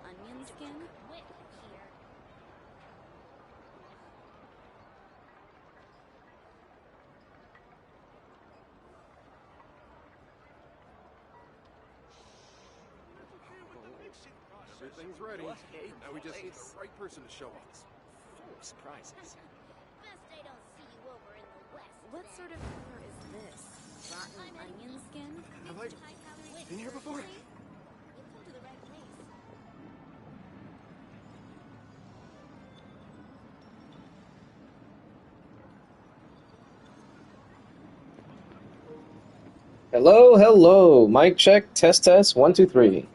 onion skin? Everything's ready. Now we just need the right person to show us. Full of surprises. Best I don't see you over in the west. What sort of color is this? Rotten onion skin? Have I been here before? You've come to the right place. Hello, hello. Mic check, test, 1, 2, 3.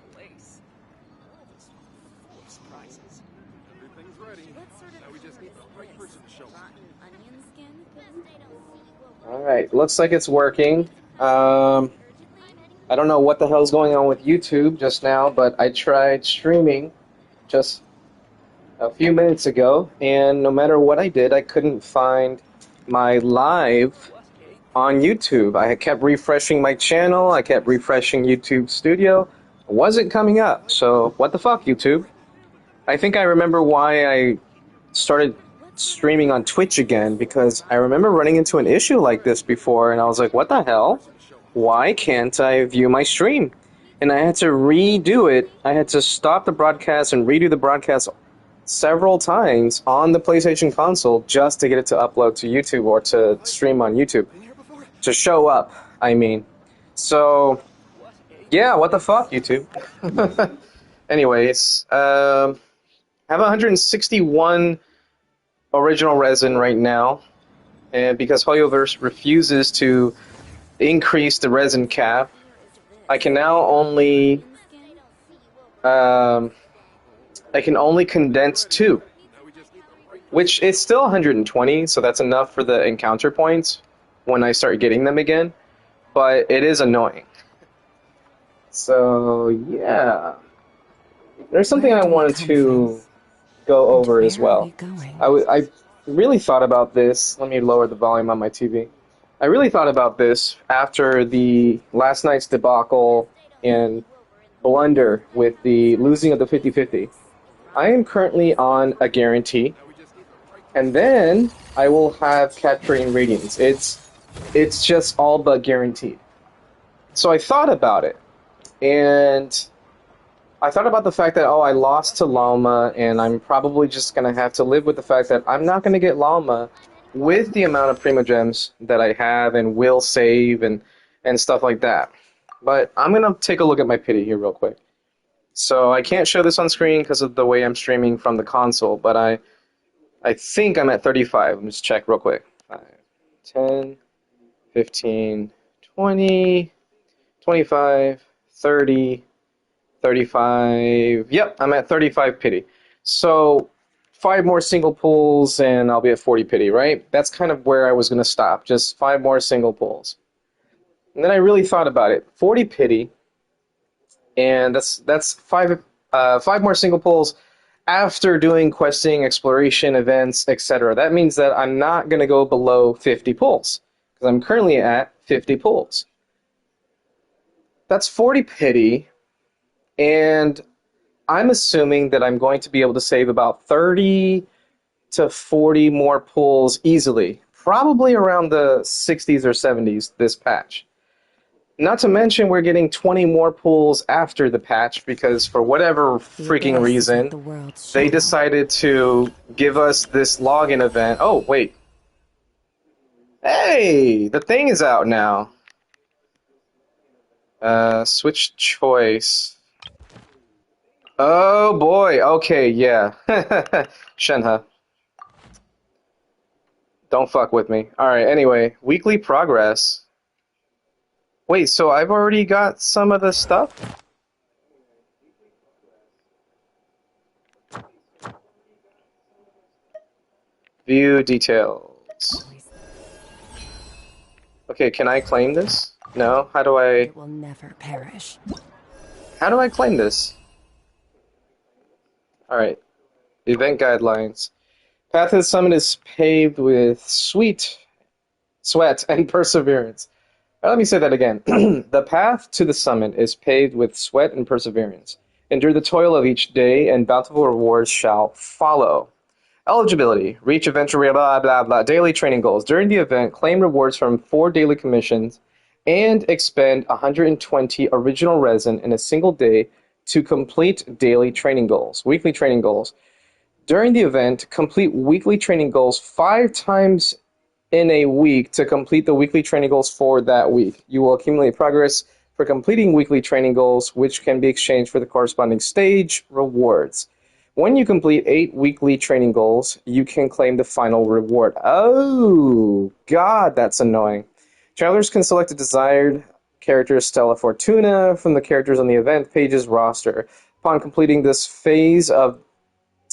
Full of surprises. Everything's ready. What sort of Now we just need the right color is person to show this? us. Rotten onion skin? Best I don't see you over. Alright, looks like it's working. I don't know what the hell's going on with YouTube just now, but I tried streaming just a few minutes ago, and no matter what I did, I couldn't find my live on YouTube. I kept refreshing my channel, I kept refreshing YouTube Studio. It wasn't coming up, so what the fuck, YouTube? I think I remember why I started streaming on Twitch again, because I remember running into an issue like this before, and I was like, what the hell? Why can't I view my stream? And I had to redo it. I had to stop the broadcast and redo the broadcast several times on the PlayStation console just to get it to upload to YouTube or to stream on YouTube. To show up, I mean. So, yeah, what the fuck, YouTube? Anyways, I have 161 original resin right now, and because Hoyoverse refuses to increase the resin cap, I can now only condense 2, which is still 120, so that's enough for the encounter points when I start getting them again, but it is annoying. So yeah, there's something I wanted to go over as well. I really thought about this. Let me lower the volume on my TV. I really thought about this after the last night's debacle and blunder with the losing of the 50-50. I am currently on a guarantee, and then I will have capturing radiance. It's just all but guaranteed. So I thought about it, and I thought about the fact that, I lost to Llama, and I'm probably just going to have to live with the fact that I'm not going to get Llama with the amount of Primogems that I have and will save and stuff like that. But I'm going to take a look at my pity here real quick. So I can't show this on screen because of the way I'm streaming from the console, but I think I'm at 35. Let me just check real quick. 5, 10, 15, 20, 25, 30, 35. Yep, I'm at 35 pity. So 5 more single pulls and I'll be at 40 pity, right? That's kind of where I was going to stop. Just 5 more single pulls. And then I really thought about it. 40 pity, and that's 5 more single pulls after doing questing, exploration, events, etc. That means that I'm not going to go below 50 pulls, because I'm currently at 50 pulls. That's 40 pity, and I'm assuming that I'm going to be able to save about 30 to 40 more pulls easily, probably around the 60s or 70s this patch. Not to mention we're getting 20 more pulls after the patch because for whatever freaking reason, they decided to give us this login event. Oh, wait. Hey, the thing is out now. Switch choice. Oh boy, okay, yeah. Shenhe. Don't fuck with me. Alright, anyway, weekly progress. Wait, so I've already got some of the stuff? View details. Okay, can I claim this? No? How do I... It will never perish. How do I claim this? Alright. Event guidelines. Path to the summit is paved with sweat, and perseverance. Let me say that again. The path to the summit is paved with sweat and perseverance. Endure the toil of each day, and bountiful rewards shall follow. Eligibility. Reach event blah blah blah. Daily training goals. During the event, claim rewards from 4 daily commissions and expend 120 original resin in a single day to complete daily training goals. Weekly training goals. During the event, complete weekly training goals 5 times in a week to complete the weekly training goals for that week. You will accumulate progress for completing weekly training goals, which can be exchanged for the corresponding stage rewards. When you complete 8 weekly training goals, you can claim the final reward. Oh, God, that's annoying. Travelers can select a desired character Stella Fortuna from the characters on the event page's roster. Upon completing this phase of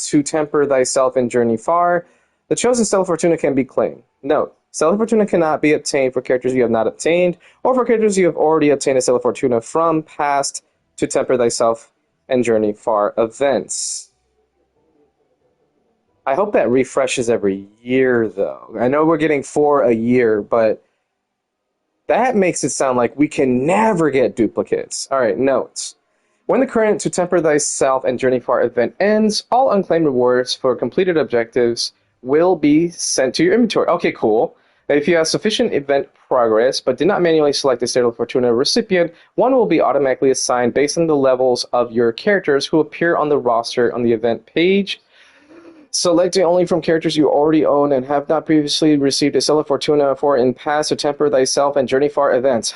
To Temper Thyself and Journey Far, the chosen Stella Fortuna can be claimed. Note, Stella Fortuna cannot be obtained for characters you have not obtained, or for characters you have already obtained a Stella Fortuna from past To Temper Thyself and Journey Far events. I hope that refreshes every year, though. I know we're getting 4 a year, but that makes it sound like we can never get duplicates. Alright, notes. When the current To Temper Thyself and Journey Far event ends, all unclaimed rewards for completed objectives will be sent to your inventory. Okay, cool. If you have sufficient event progress, but did not manually select a Stella Fortuna recipient, one will be automatically assigned based on the levels of your characters who appear on the roster on the event page. Selecting only from characters you already own and have not previously received a Stella Fortuna for in past To Temper Thyself and Journey Far events.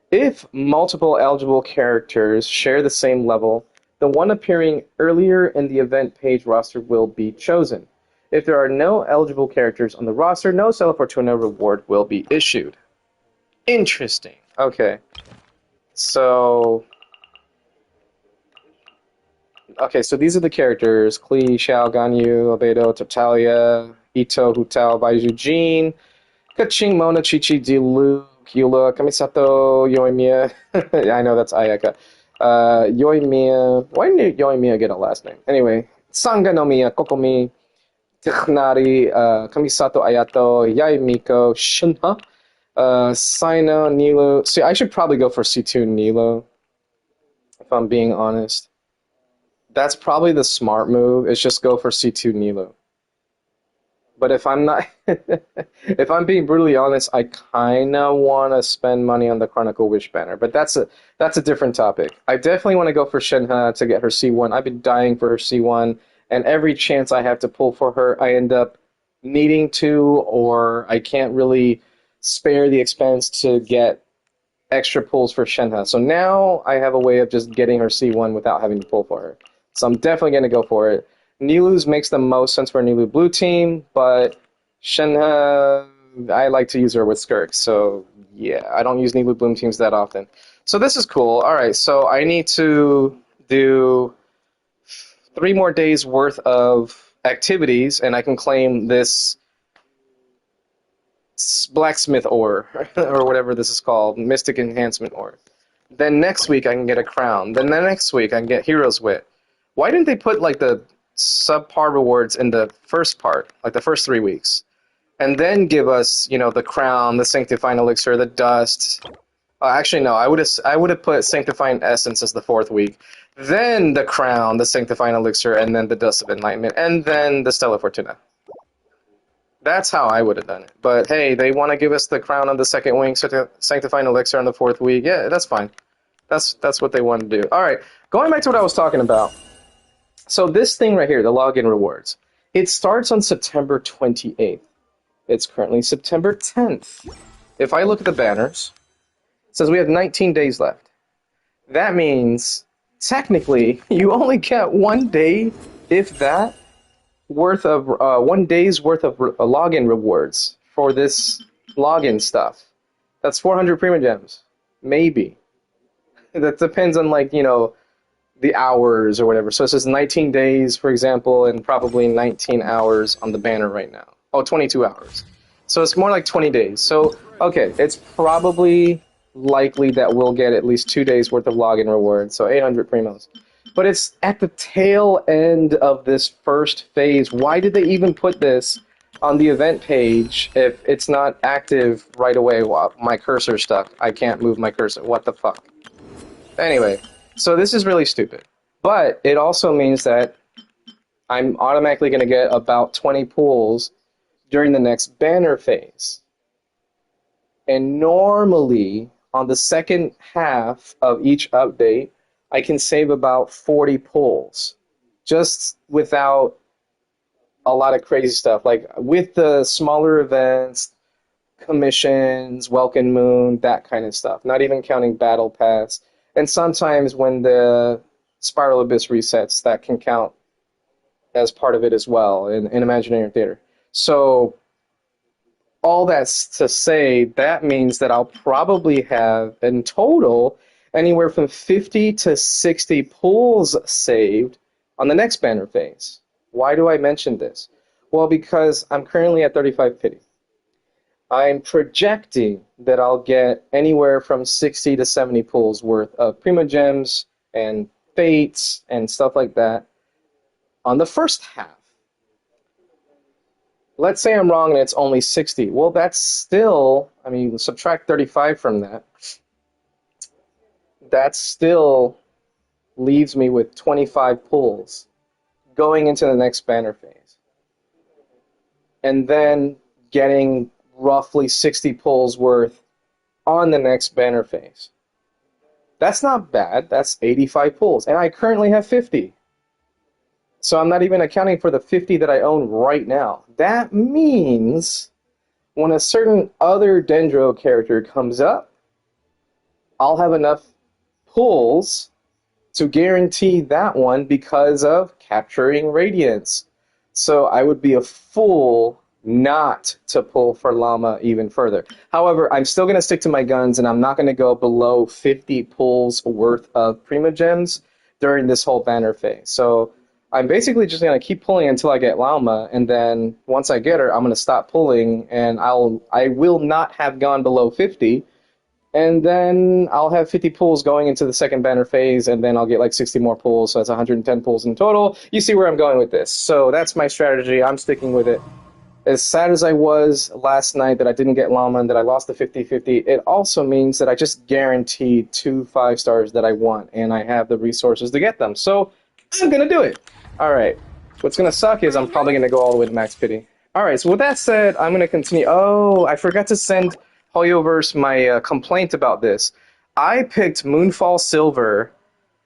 If multiple eligible characters share the same level, the one appearing earlier in the event page roster will be chosen. If there are no eligible characters on the roster, no Stella Fortuna reward will be issued. Interesting. Okay. So these are the characters. Klee, Xiao, Ganyu, Albedo, Tartaglia, Ito, Hutao, Baiju, Jin, Kaching, Mona, Chi-Chi, Dilu, Kyula, Kamisato, Yoimiya. I know that's Ayaka. Yoimiya. Why didn't Yoimiya get a last name? Anyway, Sanga no Miya, Kokomi, Tichnari, Kamisato Ayato, Yai Miko, Shinha, Sino, Nilo. See, I should probably go for C2 Nilo, if I'm being honest. That's probably the smart move, is just go for C2 Nilo. But if I'm not, if I'm being brutally honest, I kind of want to spend money on the Chronicle Wish banner. But that's a different topic. I definitely want to go for Shenhe to get her C1. I've been dying for her C1, and every chance I have to pull for her, I end up needing to, or I can't really spare the expense to get extra pulls for Shenhe. So now I have a way of just getting her C1 without having to pull for her. So I'm definitely going to go for it. Nilu's makes the most sense for a Nilu blue team, but Shenhe, I like to use her with Skirk, so yeah, I don't use Nilu bloom teams that often. So this is cool. Alright, so I need to do 3 more days worth of activities, and I can claim this blacksmith ore, or whatever this is called, mystic enhancement ore. Then next week I can get a crown. Then the next week I can get hero's wit. Why didn't they put like the subpar rewards in the first part, like the first 3 weeks, and then give us, you know, the crown, the sanctifying elixir, the dust? Actually, no. I would have put sanctifying essence as the 4th week, then the crown, the sanctifying elixir, and then the dust of enlightenment, and then the Stella Fortuna. That's how I would have done it. But hey, they want to give us the crown on the 2nd week, sanctifying elixir on the 4th week. Yeah, that's fine. That's what they want to do. All right, going back to what I was talking about. So this thing right here, the login rewards, it starts on September 28th. It's currently September 10th. If I look at the banners, it says we have 19 days left. That means, technically, you only get 1 day, if that, worth of 1 day's worth of login rewards for this login stuff. That's 400 Prima Gems. Maybe. That depends on, like, you know, the hours or whatever. So it says 19 days, for example, and probably 19 hours on the banner right now. Oh, 22 hours. So it's more like 20 days. So, okay, it's probably likely that we'll get at least 2 days worth of login rewards, so 800 primos. But it's at the tail end of this first phase. Why did they even put this on the event page if it's not active right away? Wow, my cursor's stuck. I can't move my cursor. What the fuck? Anyway, So this is really stupid. But it also means that I'm automatically going to get about 20 pulls during the next banner phase. And normally, on the second half of each update, I can save about 40 pulls. Just without a lot of crazy stuff. Like with the smaller events, commissions, Welcome Moon, that kind of stuff. Not even counting Battle Pass. And sometimes when the Spiral Abyss resets, that can count as part of it as well in Imaginary Theater. So all that's to say, that means that I'll probably have in total anywhere from 50 to 60 pulls saved on the next banner phase. Why do I mention this? Well, because I'm currently at 35 pity. I'm projecting that I'll get anywhere from 60 to 70 pulls worth of Prima Gems and Fates and stuff like that on the first half. Let's say I'm wrong and it's only 60. Well, that's still, I mean, subtract 35 from that. That still leaves me with 25 pulls going into the next banner phase. And then getting roughly 60 pulls worth on the next banner phase. That's not bad. That's 85 pulls. And I currently have 50. So I'm not even accounting for the 50 that I own right now. That means when a certain other Dendro character comes up, I'll have enough pulls to guarantee that one because of capturing Radiance. So I would be a fool not to pull for Llama even further. However, I'm still going to stick to my guns, and I'm not going to go below 50 pulls worth of Prima Gems during this whole banner phase. So I'm basically just going to keep pulling until I get Llama, and then once I get her, I'm going to stop pulling, and I will not have gone below 50. And then I'll have 50 pulls going into the second banner phase, and then I'll get like 60 more pulls, so that's 110 pulls in total. You see where I'm going with this. So that's my strategy. I'm sticking with it. As sad as I was last night that I didn't get Llama and that I lost the 50-50, it also means that I just guaranteed 2 5-stars that I want, and I have the resources to get them. So I'm going to do it. All right. What's going to suck is I'm probably going to go all the way to max pity. All right, so with that said, I'm going to continue. Oh, I forgot to send Hoyoverse my complaint about this. I picked Moonfall Silver.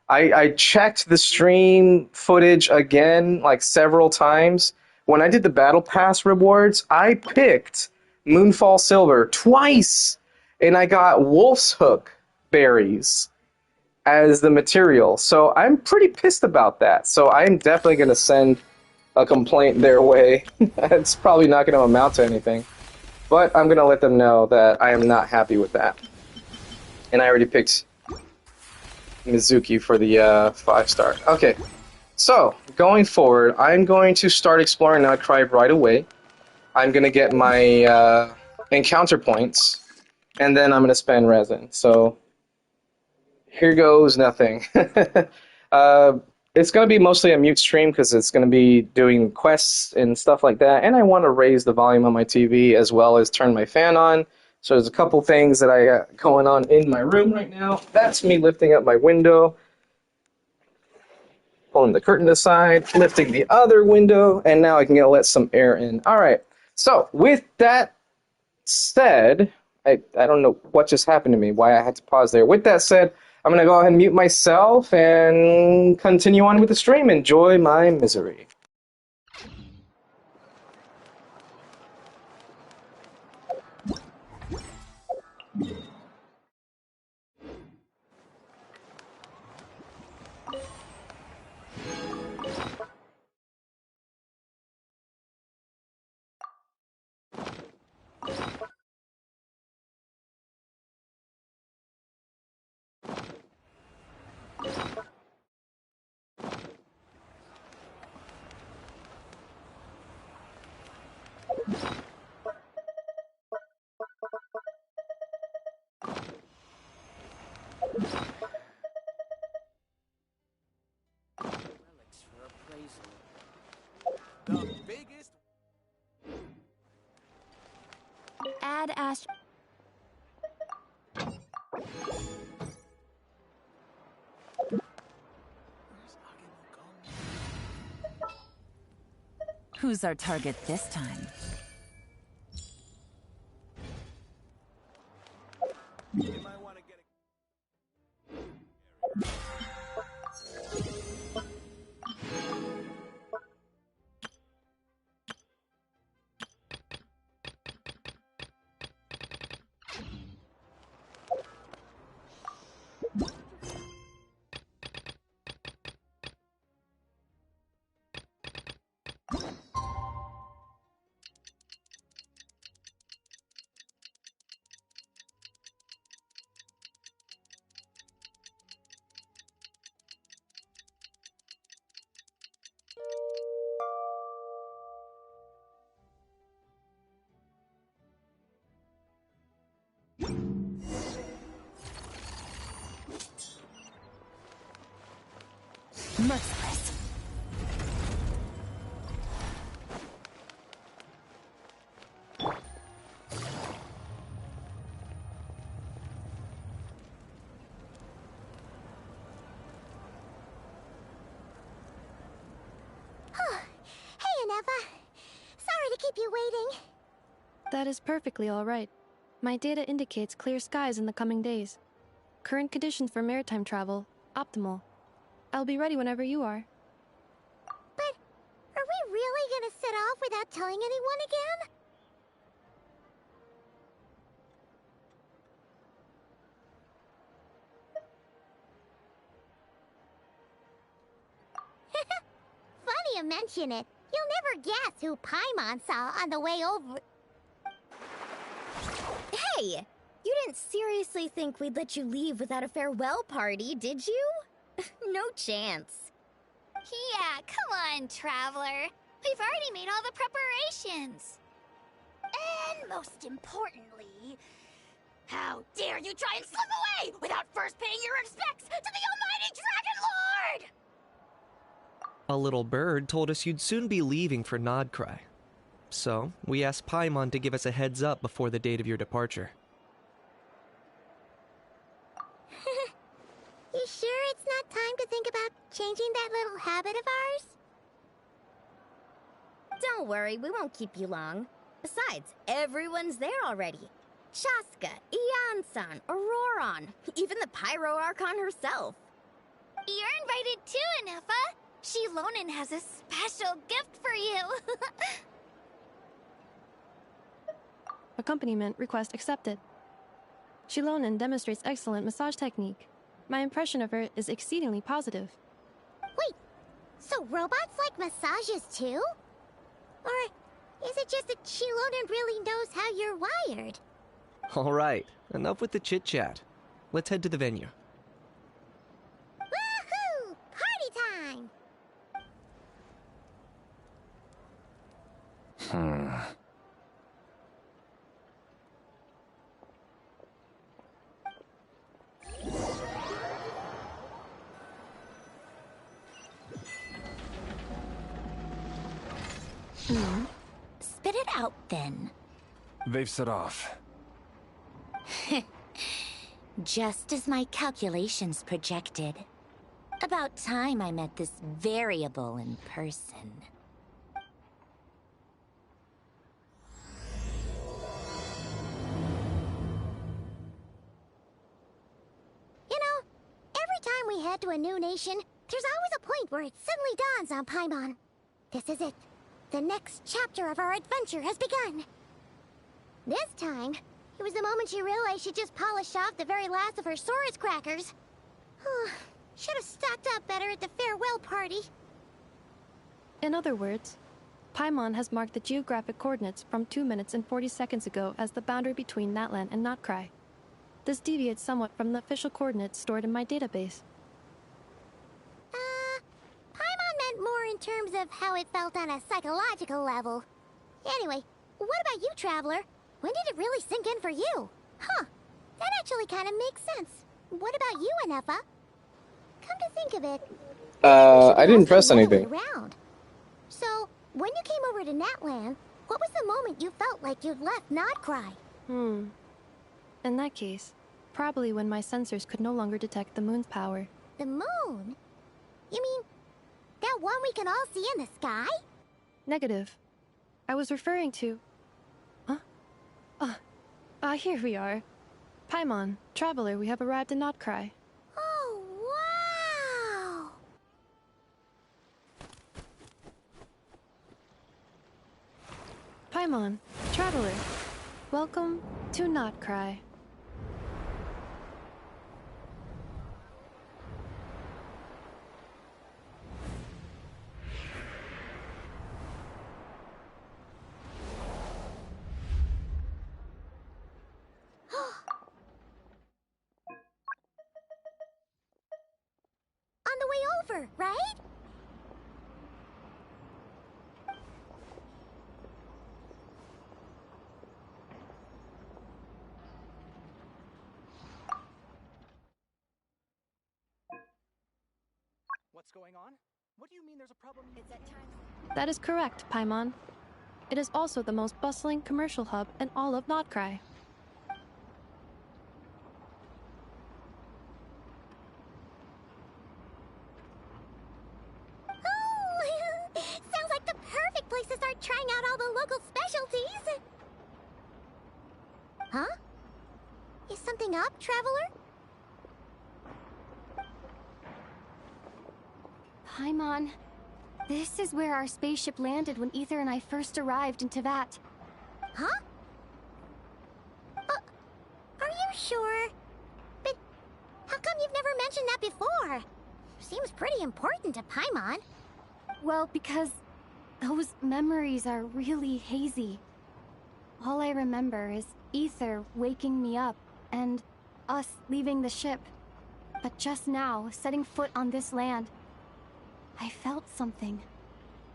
I checked the stream footage again, like several times. When I did the Battle Pass rewards, I picked Moonfall Silver twice, and I got Wolf's Hook berries as the material. So I'm pretty pissed about that. So I'm definitely going to send a complaint their way. It's probably not going to amount to anything. But I'm going to let them know that I am not happy with that. And I already picked Mizuki for the 5-star. Okay, so going forward, I'm going to start exploring Outcry right away. I'm going to get my encounter points, and then I'm going to spend resin. So here goes nothing. It's going to be mostly a mute stream because it's going to be doing quests and stuff like that, and I want to raise the volume on my TV as well as turn my fan on. So there's a couple things that I got going on in my room right now. That's me lifting up my window, pulling the curtain aside, lifting the other window, and now I can let some air in. All right, so with that said, I don't know what just happened to me, why I had to pause there. With that said, I'm going to go ahead and mute myself and continue on with the stream. Enjoy my misery. Relics for appraisal. The biggest. Add Astro. Who's our target this time? Merciless. Hey, Anefa. Sorry to keep you waiting. That is perfectly all right. My data indicates clear skies in the coming days. Current conditions for maritime travel, optimal. I'll be ready whenever you are. But are we really gonna set off without telling anyone again? Funny you mention it. You'll never guess who Paimon saw on the way over. Hey! You didn't seriously think we'd let you leave without a farewell party, did you? No chance. Yeah, come on, Traveler. We've already made all the preparations. And most importantly, how dare you try and slip away without first paying your respects to the almighty Dragon Lord! A little bird told us you'd soon be leaving for Nodcry. So, we asked Paimon to give us a heads up before the date of your departure. You sure it's not time to think about changing that little habit of ours? Don't worry, we won't keep you long. Besides, everyone's there already. Chaska, Ian-san, Auroron, even the Pyro Archon herself. You're invited too, Anefa. Shilonen has a special gift for you. Accompaniment request accepted. Shilonen demonstrates excellent massage technique. My impression of her is exceedingly positive. Wait, so robots like massages too? Or is it just that Shilonen really knows how you're wired? Alright, enough with the chit-chat. Let's head to the venue. Woohoo! Party time! Spit it out, then. They've set off. Just as my calculations projected. About time I met this variable in person. You know, every time we head to a new nation, there's always a point where it suddenly dawns on Paimon. This is it. The next chapter of our adventure has begun. This time, it was the moment she realized she just polished off the very last of her Saurus crackers. Should have stocked up better at the farewell party. In other words, Paimon has marked the geographic coordinates from 2 minutes and 40 seconds ago as the boundary between Natlan and Notcry. This deviates somewhat from the official coordinates stored in my database. Paimon meant more in terms of how it felt on a psychological level. Anyway, what about you, Traveler? When did it really sink in for you? Huh, that actually kind of makes sense. What about you, Anefa? Come to think of it... I didn't press anything. Around. So, when you came over to Natlan, what was the moment you felt like you'd left Nodcry? In that case, probably when my sensors could no longer detect the moon's power. The moon? You mean, that one we can all see in the sky? Negative. I was referring to... Huh? Here we are. Paimon, Traveler, we have arrived in Notcry. Oh, wow! Paimon, Traveler, welcome to Notcry. On the way over, right? What's going on? What do you mean there's a problem? It's at times. That is correct, Paimon. It is also the most bustling commercial hub in all of Notcry. Oh, sounds like the perfect place to start trying out all the local specialties. Huh? Is something up, Traveler? Paimon, this is where our spaceship landed when Ether and I first arrived in Tevat. Huh? Are you sure? But how come you've never mentioned that before? Seems pretty important to Paimon. Well, because those memories are really hazy. All I remember is Ether waking me up and us leaving the ship. But just now, setting foot on this land, I felt something.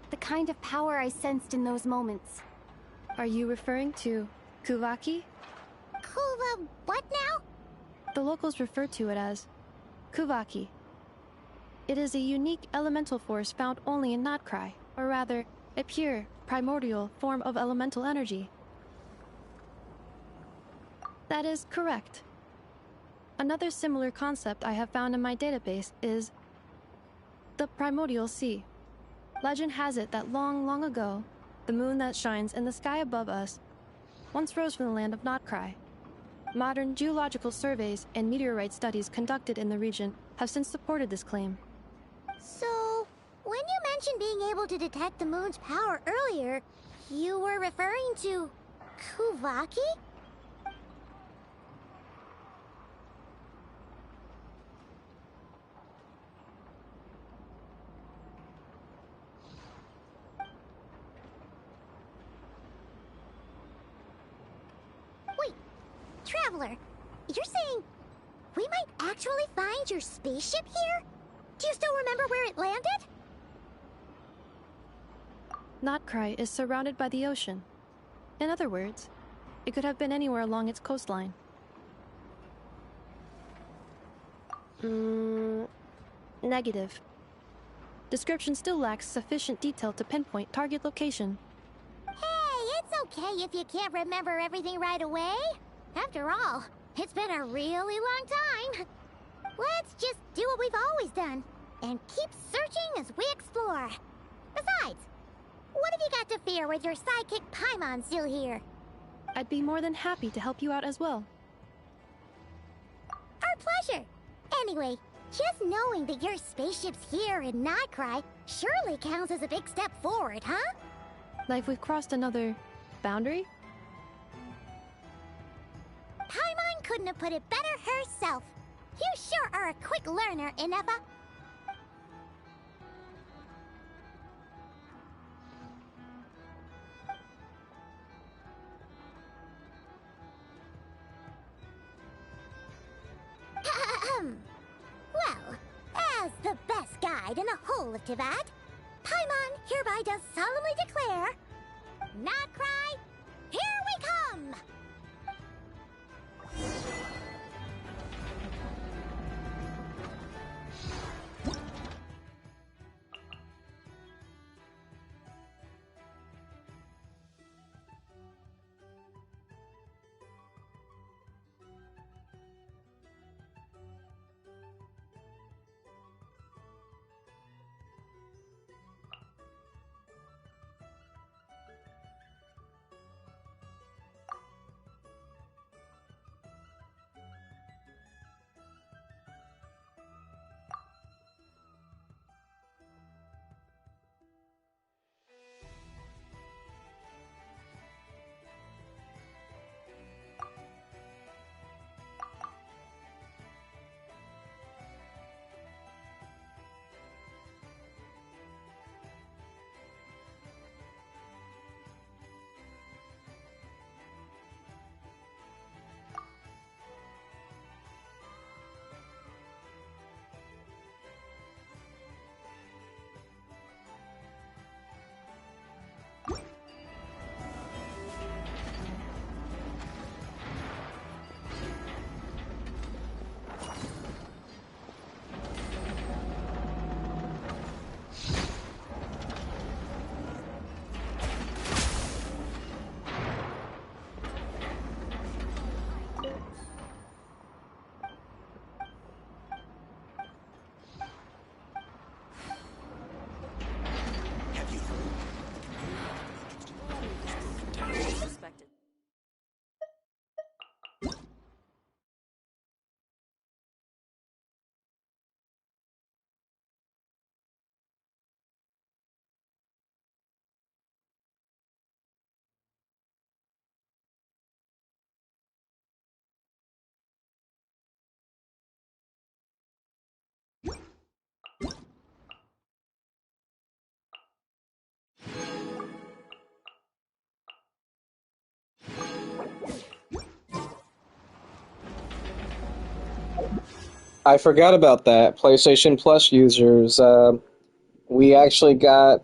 The kind of power I sensed in those moments. Are you referring to Kuvaki? Kuva what now? The locals refer to it as Kuvaki. It is a unique elemental force found only in Notcry, or rather, a pure, primordial form of elemental energy. That is correct. Another similar concept I have found in my database is the primordial sea. Legend has it that long, long ago, the moon that shines in the sky above us once rose from the land of Notcry. Modern geological surveys and meteorite studies conducted in the region have since supported this claim. So, when you mentioned being able to detect the moon's power earlier, you were referring to Kuvaki? Wait, Traveler, you're saying we might actually find your spaceship here? Do you still remember where it landed? Notcry is surrounded by the ocean. In other words, it could have been anywhere along its coastline. Negative. Description still lacks sufficient detail to pinpoint target location. Hey, it's okay if you can't remember everything right away. After all, it's been a really long time. Let's just do what we've always done, and keep searching as we explore. Besides, what have you got to fear with your sidekick Paimon still here? I'd be more than happy to help you out as well. Our pleasure. Anyway, just knowing that your spaceship's here in Notcry surely counts as a big step forward, huh? Like we've crossed another boundary? Paimon couldn't have put it better herself. You sure are a quick learner, Inefa. Well, as the best guide in the whole of Tevat, Paimon hereby does solemnly declare, Notcry, here we come! I forgot about that. PlayStation Plus users, we actually got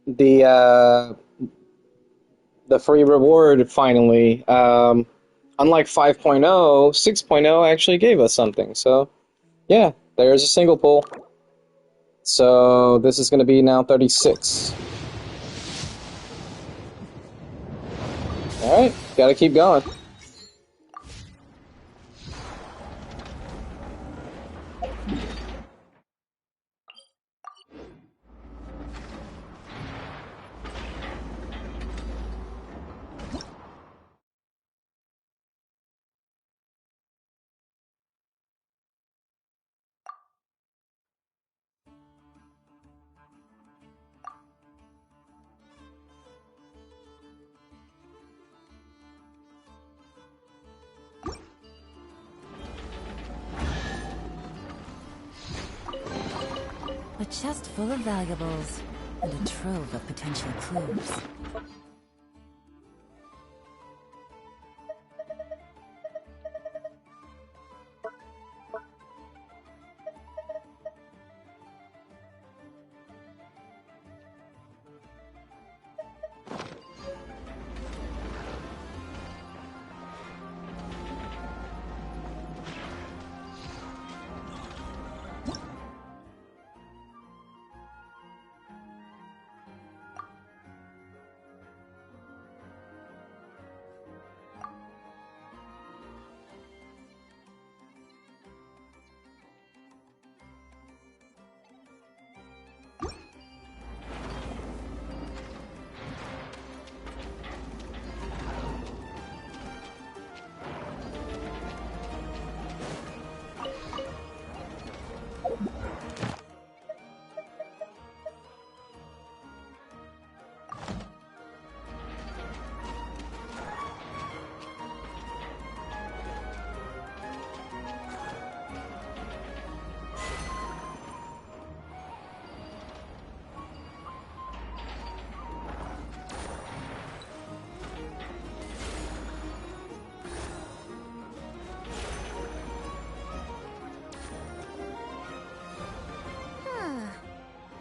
the free reward finally. Unlike 5.0, 6.0 actually gave us something. So, yeah, there's a single pull. So this is going to be now 36. Alright, gotta keep going. A chest full of valuables and a trove of potential clues.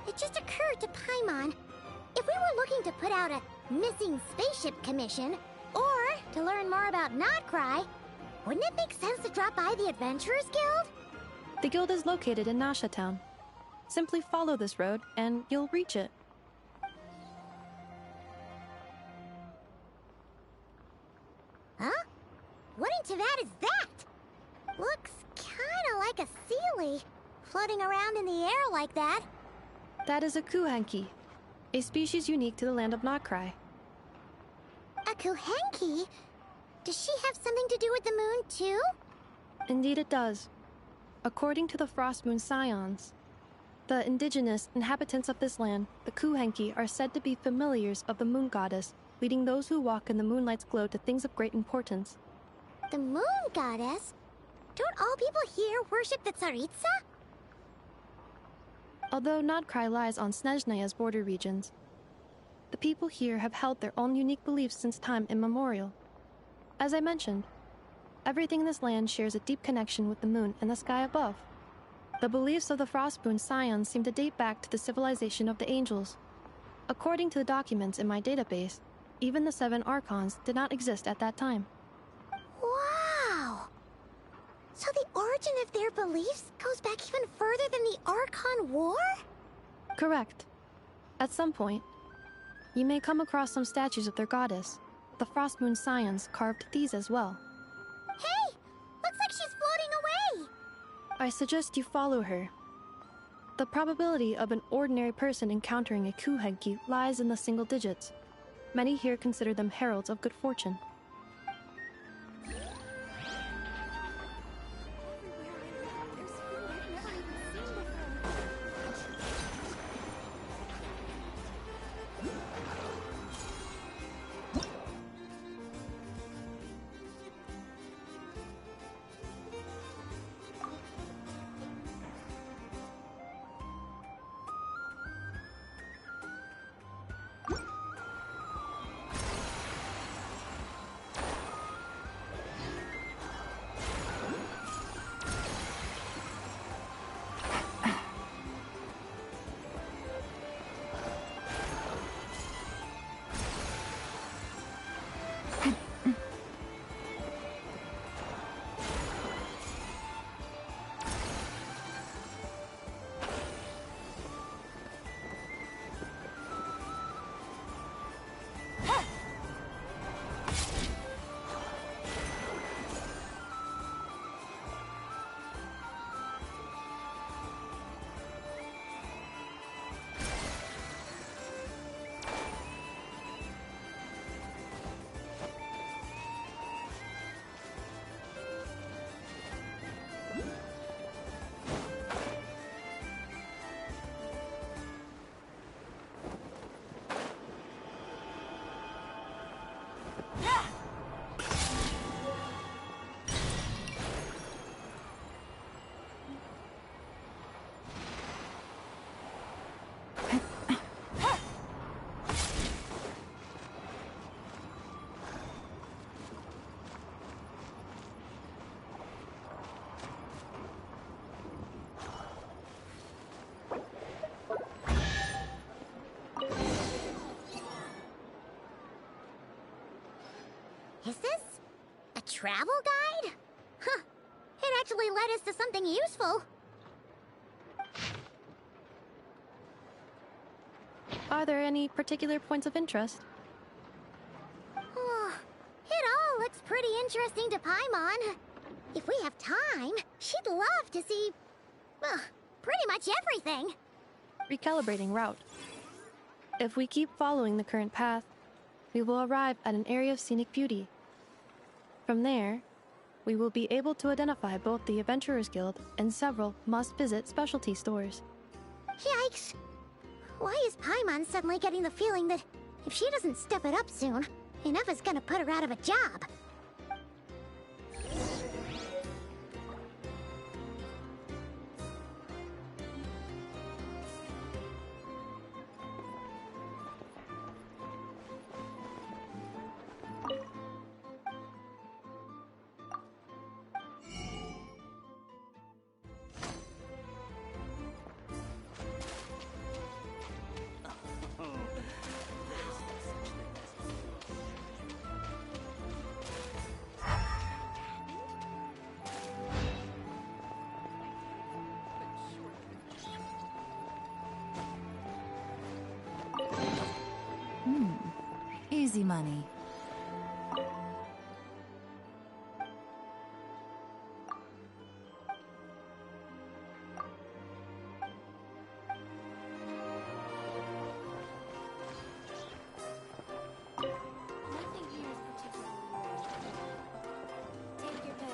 It just occurred to Paimon. If we were looking to put out a missing spaceship commission, or to learn more about Notcry, wouldn't it make sense to drop by the Adventurers Guild? The guild is located in Nasha Town. Simply follow this road, and you'll reach it. Huh? What into that is that? Looks kinda like a Sealy, floating around in the air like that. That is a Kuhanki, a species unique to the land of Notcry. A Kuhenki? Does she have something to do with the moon, too? Indeed it does. According to the Frost Moon Scions, the indigenous inhabitants of this land, the Kuhenki, are said to be familiars of the moon goddess, leading those who walk in the moonlight's glow to things of great importance. The moon goddess? Don't all people here worship the Tsaritsa? Although Notcry lies on Snezhnaya's border regions, the people here have held their own unique beliefs since time immemorial. As I mentioned, everything in this land shares a deep connection with the moon and the sky above. The beliefs of the Frostmoon Scions seem to date back to the civilization of the angels. According to the documents in my database, even the 7 Archons did not exist at that time. Wow! So the origin of their beliefs goes back even further than the Archon War? Correct. At some point, you may come across some statues of their goddess. The Frostmoon Scions carved these as well. Hey! Looks like she's floating away! I suggest you follow her. The probability of an ordinary person encountering a Kuhenki lies in the single digits. Many here consider them heralds of good fortune. travel guide? Huh. It actually led us to something useful. Are there any particular points of interest? Oh, it all looks pretty interesting to Paimon. If we have time, she'd love to see, pretty much everything. Recalibrating route. If we keep following the current path, we will arrive at an area of scenic beauty. From there, we will be able to identify both the Adventurers Guild and several must-visit specialty stores. Yikes! Why is Paimon suddenly getting the feeling that if she doesn't step it up soon, enough is gonna put her out of a job? Easy money. Nothing here is particularly rare. Take your pick.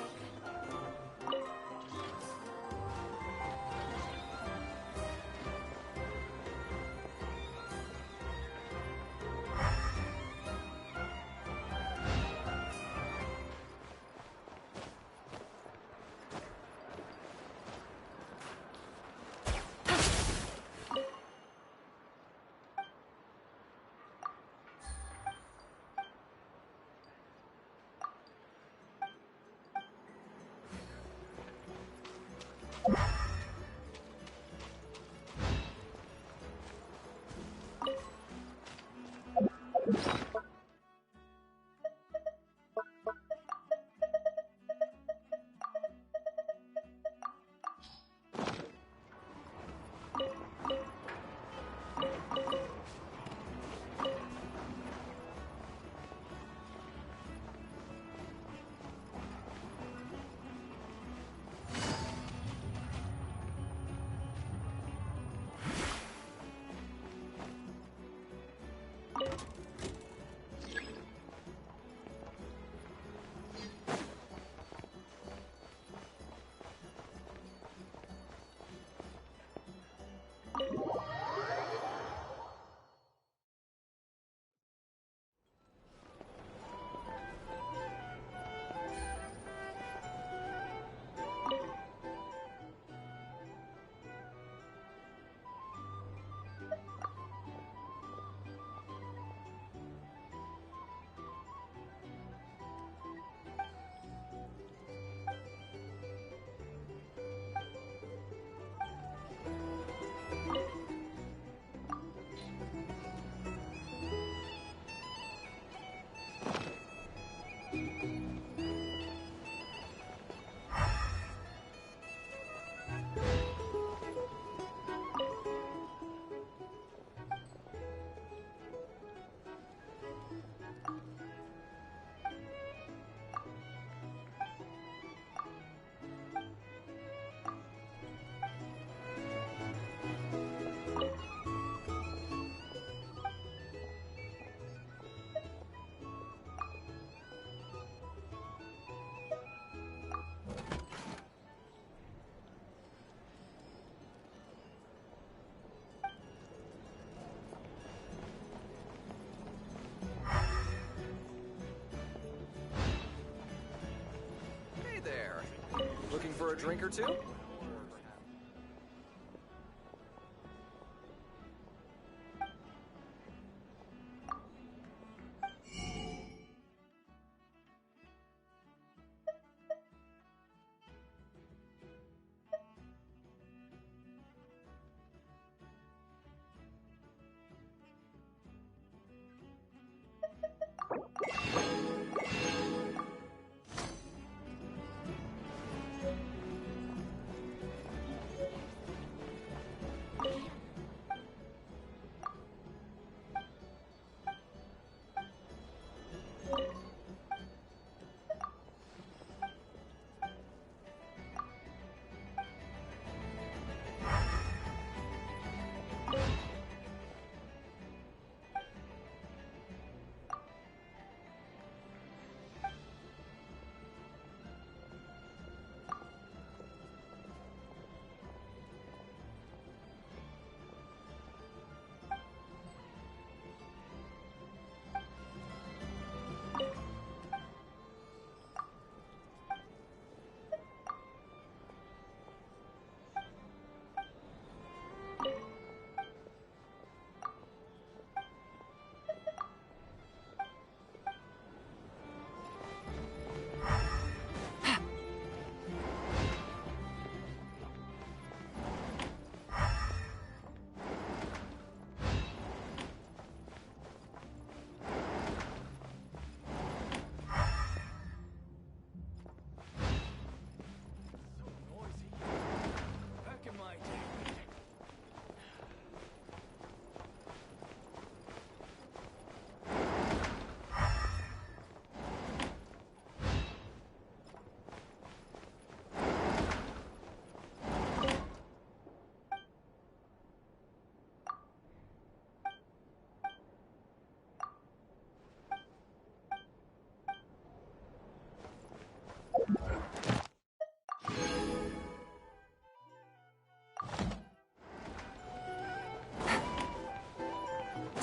Looking for a drink or two?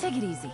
Take it easy.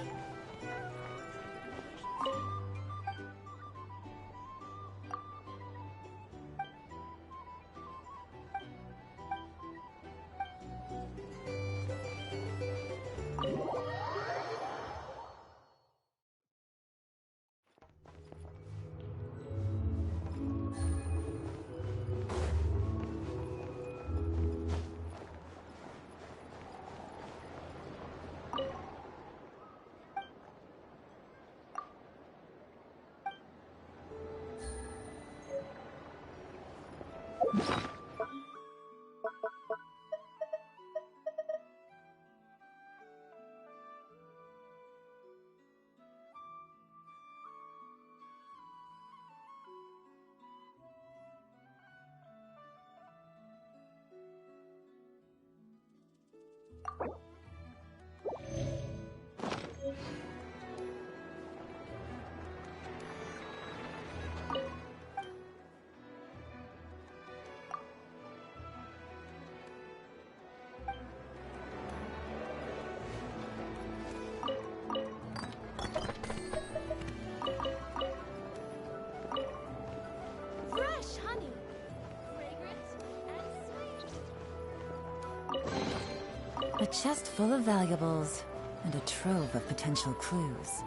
Fresh honey. Fragrant and sweet. A chest full of valuables and a trove of potential clues.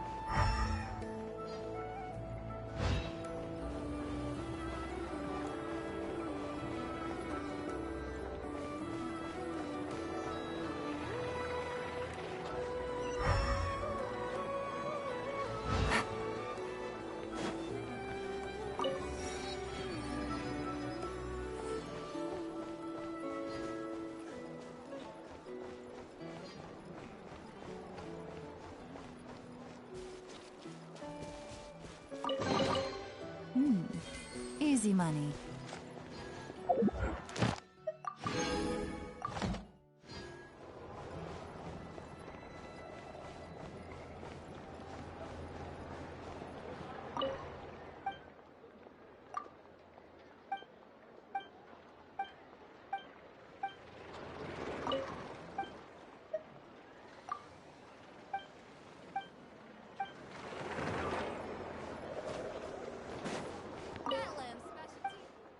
Easy money. That lamb's specialty.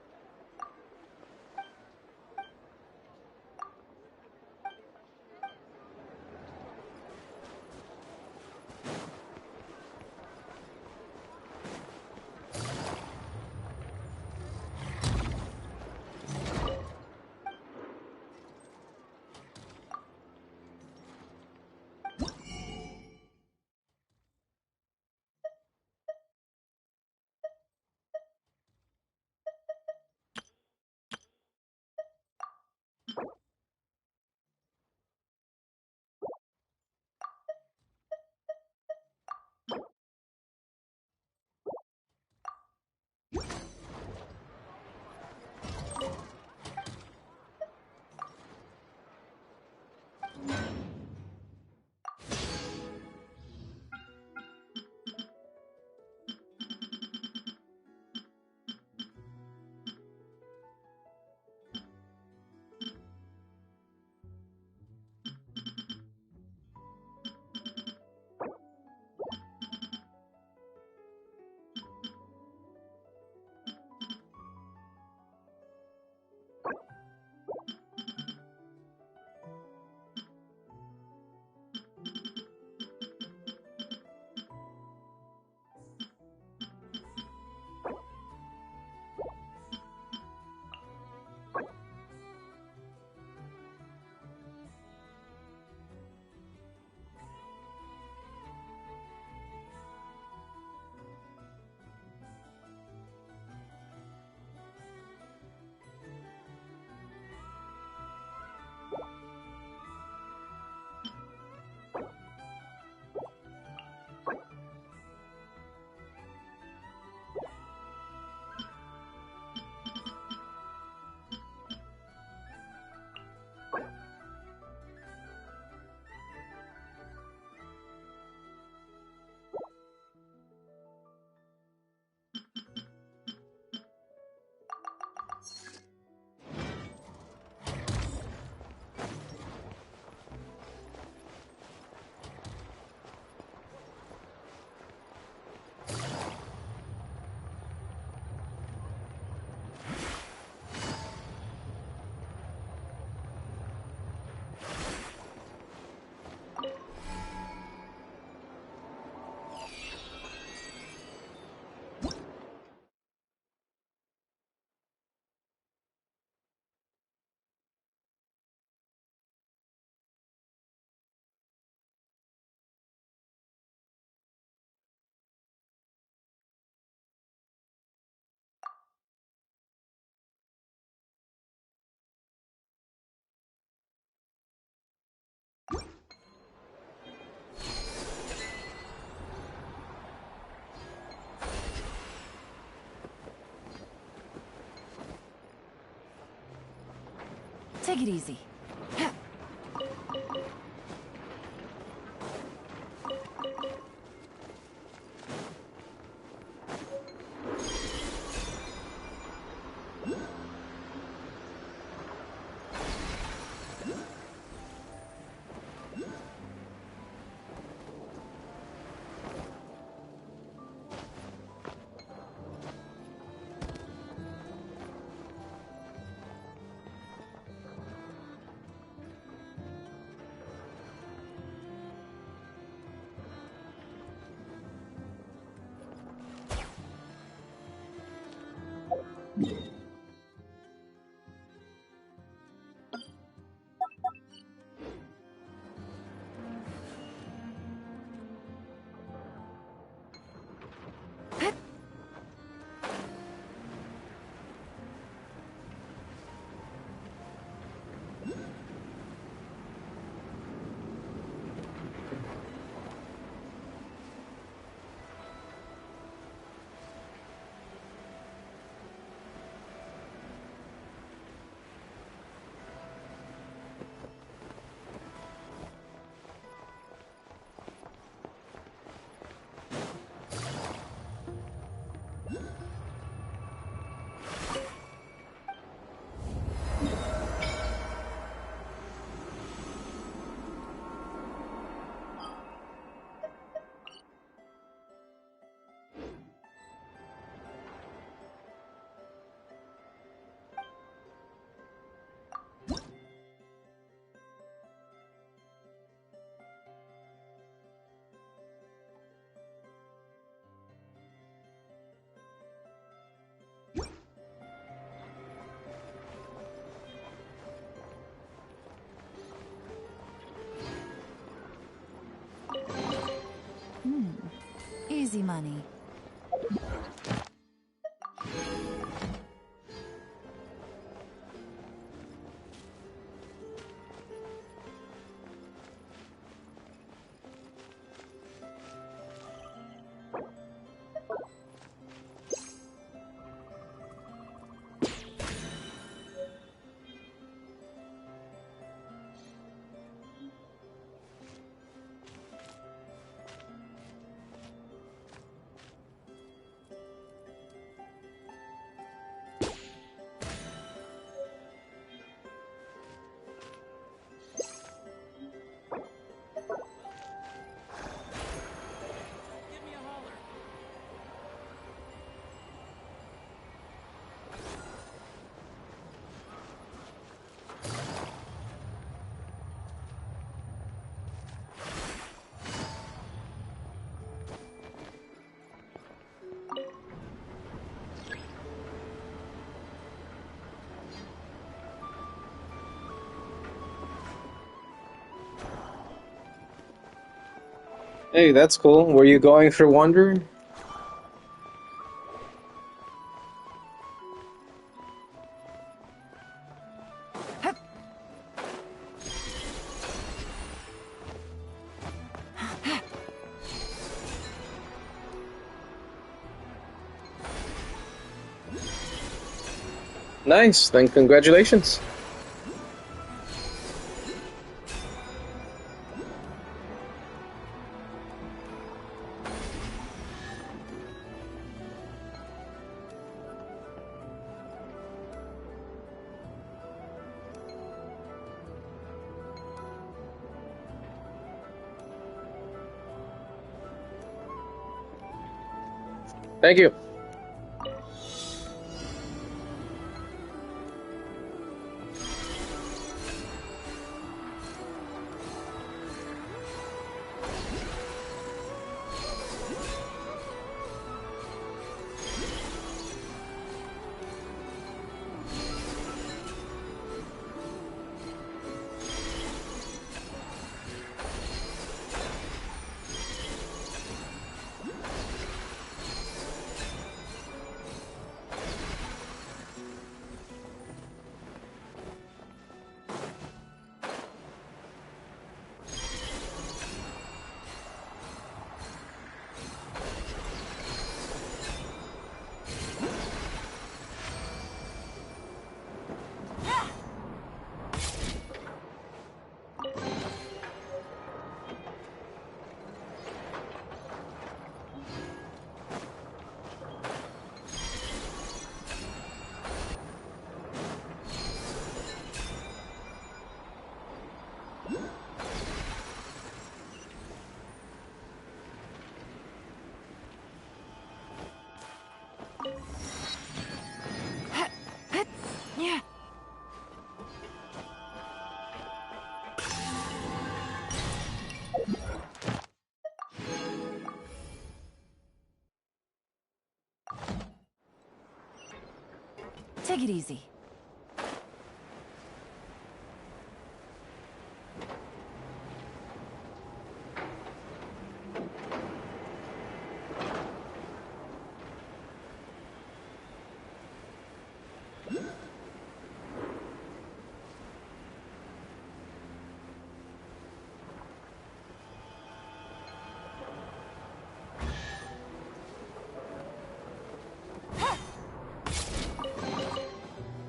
Take it easy. Easy money. Hey, that's cool. Were you going for Wonder? Nice, then congratulations. Thank you. Take it easy.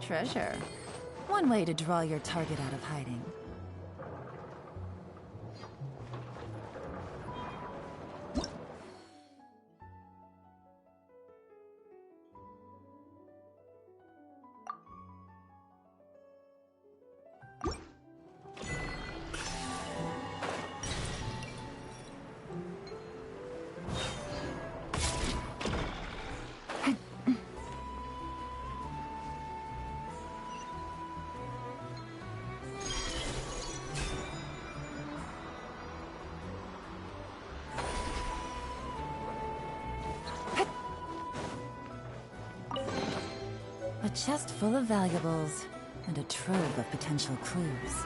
Treasure. One way to draw your target out of hiding. A chest full of valuables, and a trove of potential clues.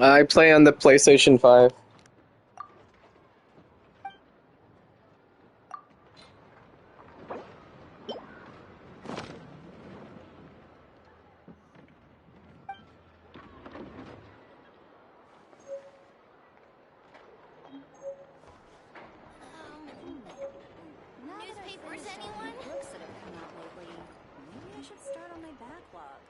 I play on the PlayStation 5. Newspapers, anyone? Books that have come out lately. Maybe I should start on my backlog.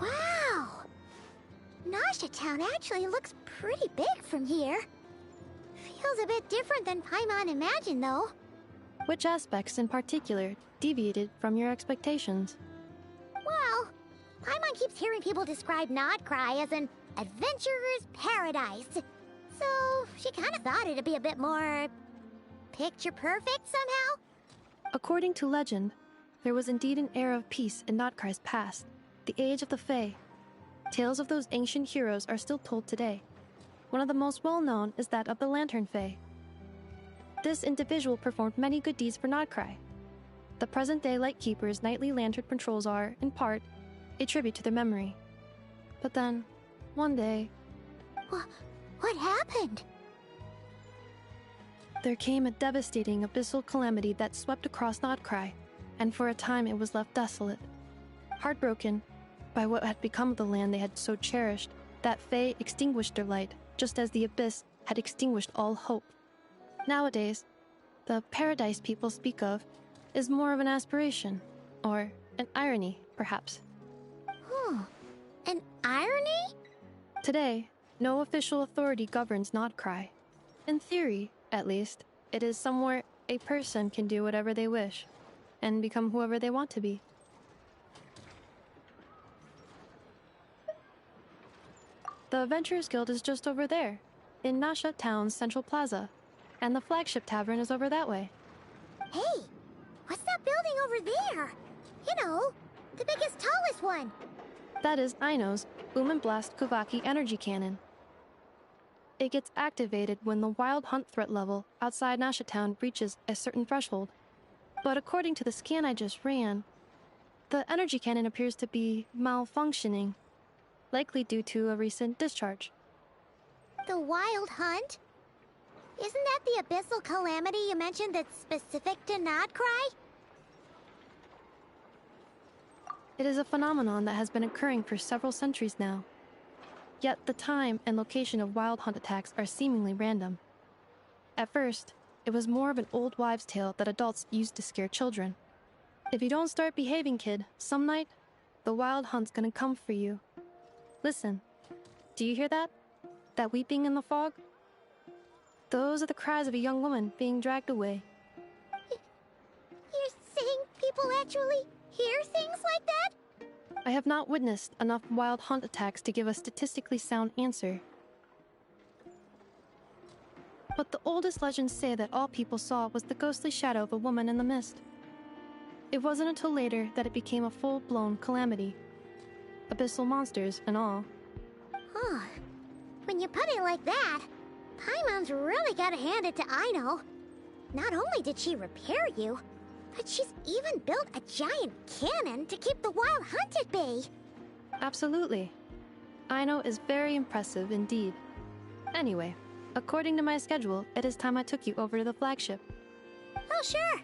Wow! Nasha Town actually looks pretty big from here. Feels a bit different than Paimon imagined, though. Which aspects in particular deviated from your expectations? Well, Paimon keeps hearing people describe Nodcry as an adventurer's paradise. So, she kind of thought it'd be a bit more picture perfect somehow. According to legend, there was indeed an era of peace in Notcry's past, the Age of the Fae. Tales of those ancient heroes are still told today. One of the most well-known is that of the Lantern Fae. This individual performed many good deeds for Nodcry. The present-day Lightkeeper's nightly lantern patrols are, in part, a tribute to their memory. But then, one day... What happened? There came a devastating abyssal calamity that swept across Nodcry, and for a time it was left desolate. Heartbroken by what had become of the land they had so cherished, that Fae extinguished their light, just as the abyss had extinguished all hope. Nowadays, the paradise people speak of is more of an aspiration, or an irony, perhaps. An irony? Today, no official authority governs Nodcry. In theory, at least, it is somewhere a person can do whatever they wish, and become whoever they want to be. The Adventurers Guild is just over there, in Nasha Town's Central Plaza, and the flagship tavern is over that way. Hey, what's that building over there? You know, The biggest, tallest one! That is Aino's Boom and Blast Kuvaki energy cannon. It gets activated when the wild hunt threat level outside Nasha Town reaches a certain threshold. But according to the scan I just ran, the energy cannon appears to be malfunctioning, likely due to a recent discharge. The wild hunt? Isn't that the abyssal calamity you mentioned that's specific to Nodcry? It is a phenomenon that has been occurring for several centuries now. Yet the time and location of wild hunt attacks are seemingly random. At first, it was more of an old wives' tale that adults used to scare children. If you don't start behaving, kid, some night, the wild hunt's gonna come for you. Listen, do you hear that? That weeping in the fog? Those are the cries of a young woman being dragged away. You're saying people actually hear things like that? I have not witnessed enough wild hunt attacks to give a statistically sound answer. But the oldest legends say that all people saw was the ghostly shadow of a woman in the mist. It wasn't until later that it became a full-blown calamity. Abyssal monsters and all. Huh. When you put it like that, Paimon's really gotta hand it to Aino. Not only did she repair you, but she's even built a giant cannon to keep the wild hunt at bay. Absolutely. Aino is very impressive indeed. Anyway, according to my schedule, it is time I took you over to the flagship. Oh, sure.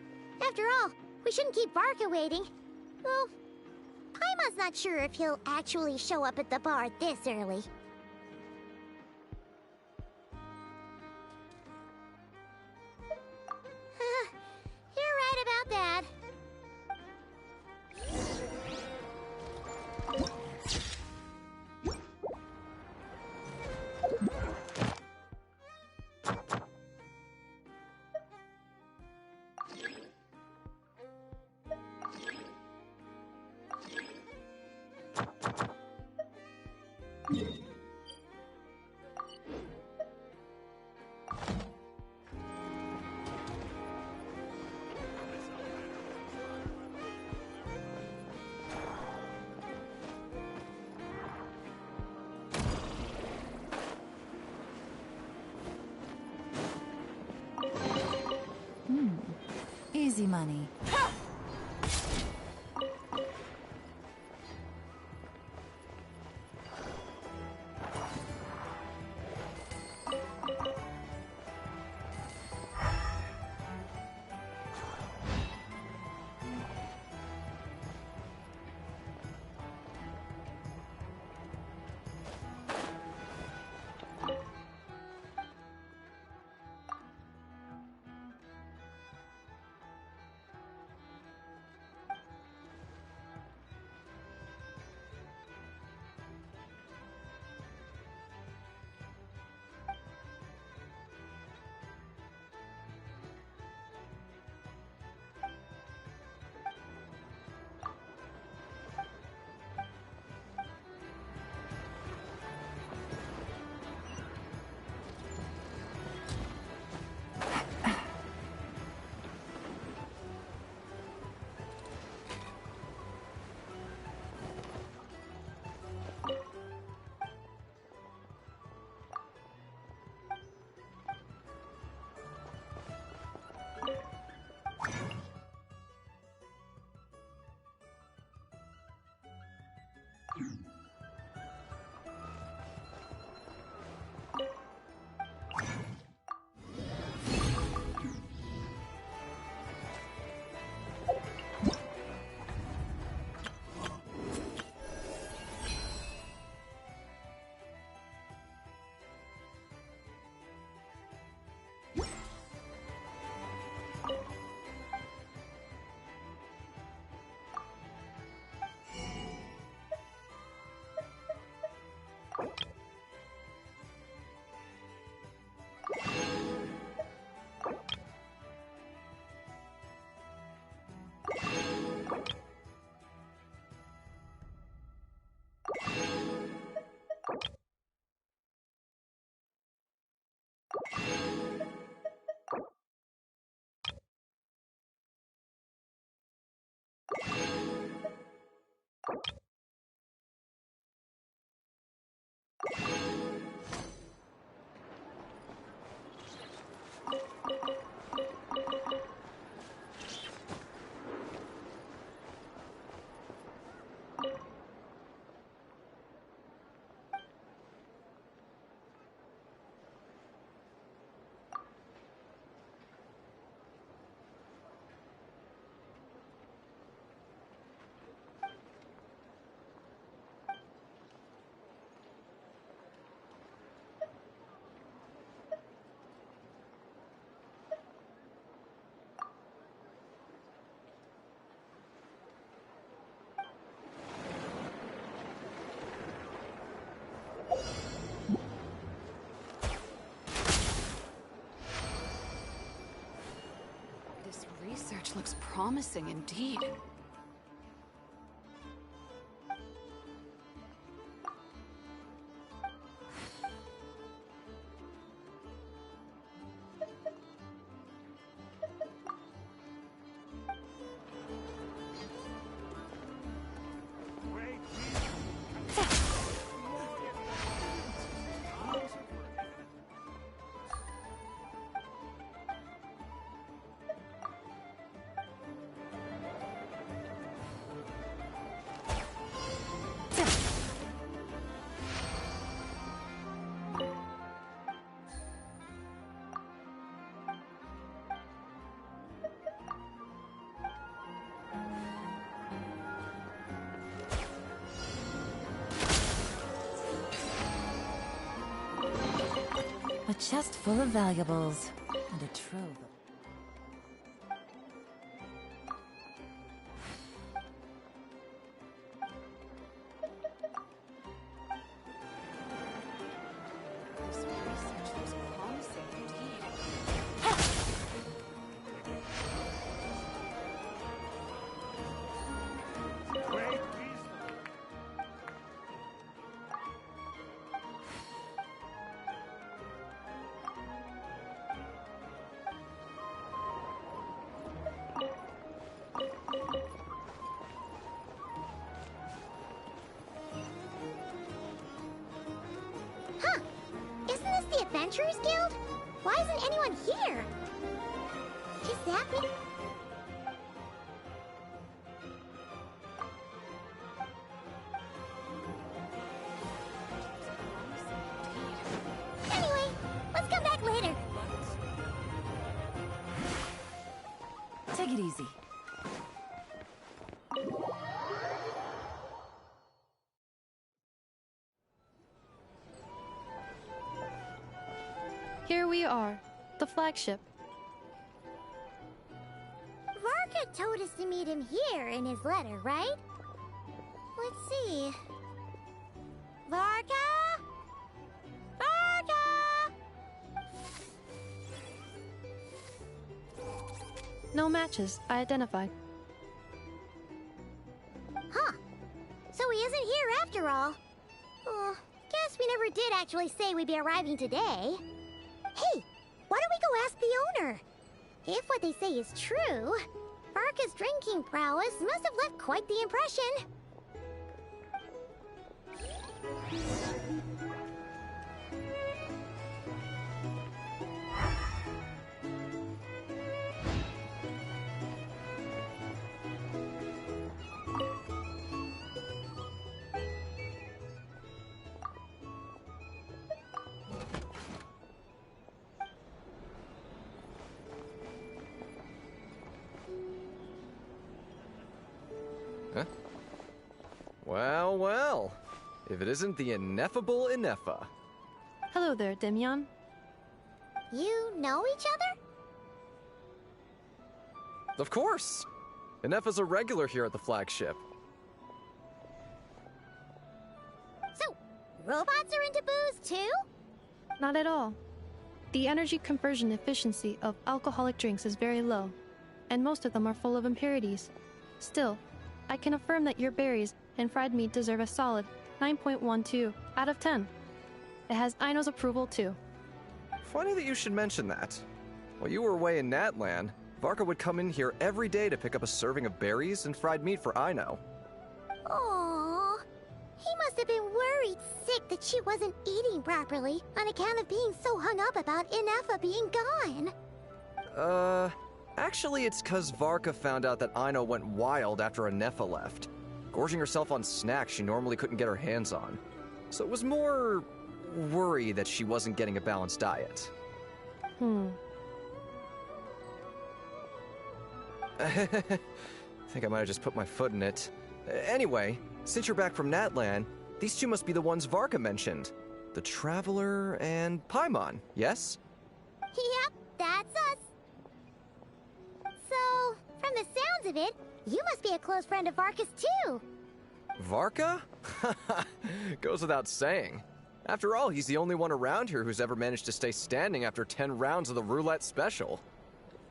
After all, we shouldn't keep Barca waiting. Well, Paimon's not sure if he'll actually show up at the bar this early. You're right about that. Easy money. This research looks promising indeed. A chest full of valuables and a trove. This research looks promising indeed. Huh. Isn't this the Adventurers Guild? Why isn't anyone here? Is that me? Anyway, let's come back later. Take it easy. Here we are, the flagship. Varka told us to meet him here in his letter, right? Let's see. Varka? Varka! No matches, I identified. Huh. So he isn't here after all. Oh, guess we never did actually say we'd be arriving today. Hey, why don't we go ask the owner? If what they say is true, Varka's drinking prowess must have left quite the impression. Huh? Well, well. If it isn't the ineffable Ineffa. Hello there, Demyon. You know each other? Of course! Ineffa's a regular here at the flagship. So, robots are into booze too? Not at all. The energy conversion efficiency of alcoholic drinks is very low, and most of them are full of impurities. Still, I can affirm that your berries and fried meat deserve a solid 9.12 out of 10. It has Aino's approval too. Funny that you should mention that. While you were away in Natlan, Varka would come in here every day to pick up a serving of berries and fried meat for Aino. Aww. He must have been worried sick that she wasn't eating properly on account of being so hung up about Inefa being gone. Actually it's 'cause Varka found out that Aino went wild after Inefa left, gorging herself on snacks she normally couldn't get her hands on. So it was more worry that she wasn't getting a balanced diet. I think I might have just put my foot in it. Anyway, since you're back from Natlan, these two must be the ones Varka mentioned. The Traveler and Paimon, yes? Yep, that's us. So, from the sounds of it, you must be a close friend of Varka's too. Varka? Goes without saying. After all, he's the only one around here who's ever managed to stay standing after 10 rounds of the roulette special.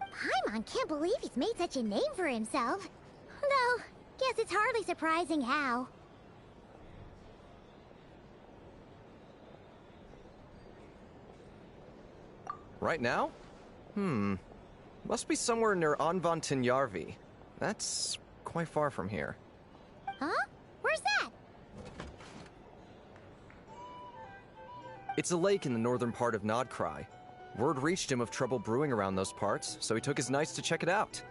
Paimon can't believe he's made such a name for himself. Though, guess it's hardly surprising how. Right now? Must be somewhere near Anvantinyarvi. That's quite far from here. Huh? Where's that? It's a lake in the northern part of Nodcry. Word reached him of trouble brewing around those parts, so he took his knights to check it out.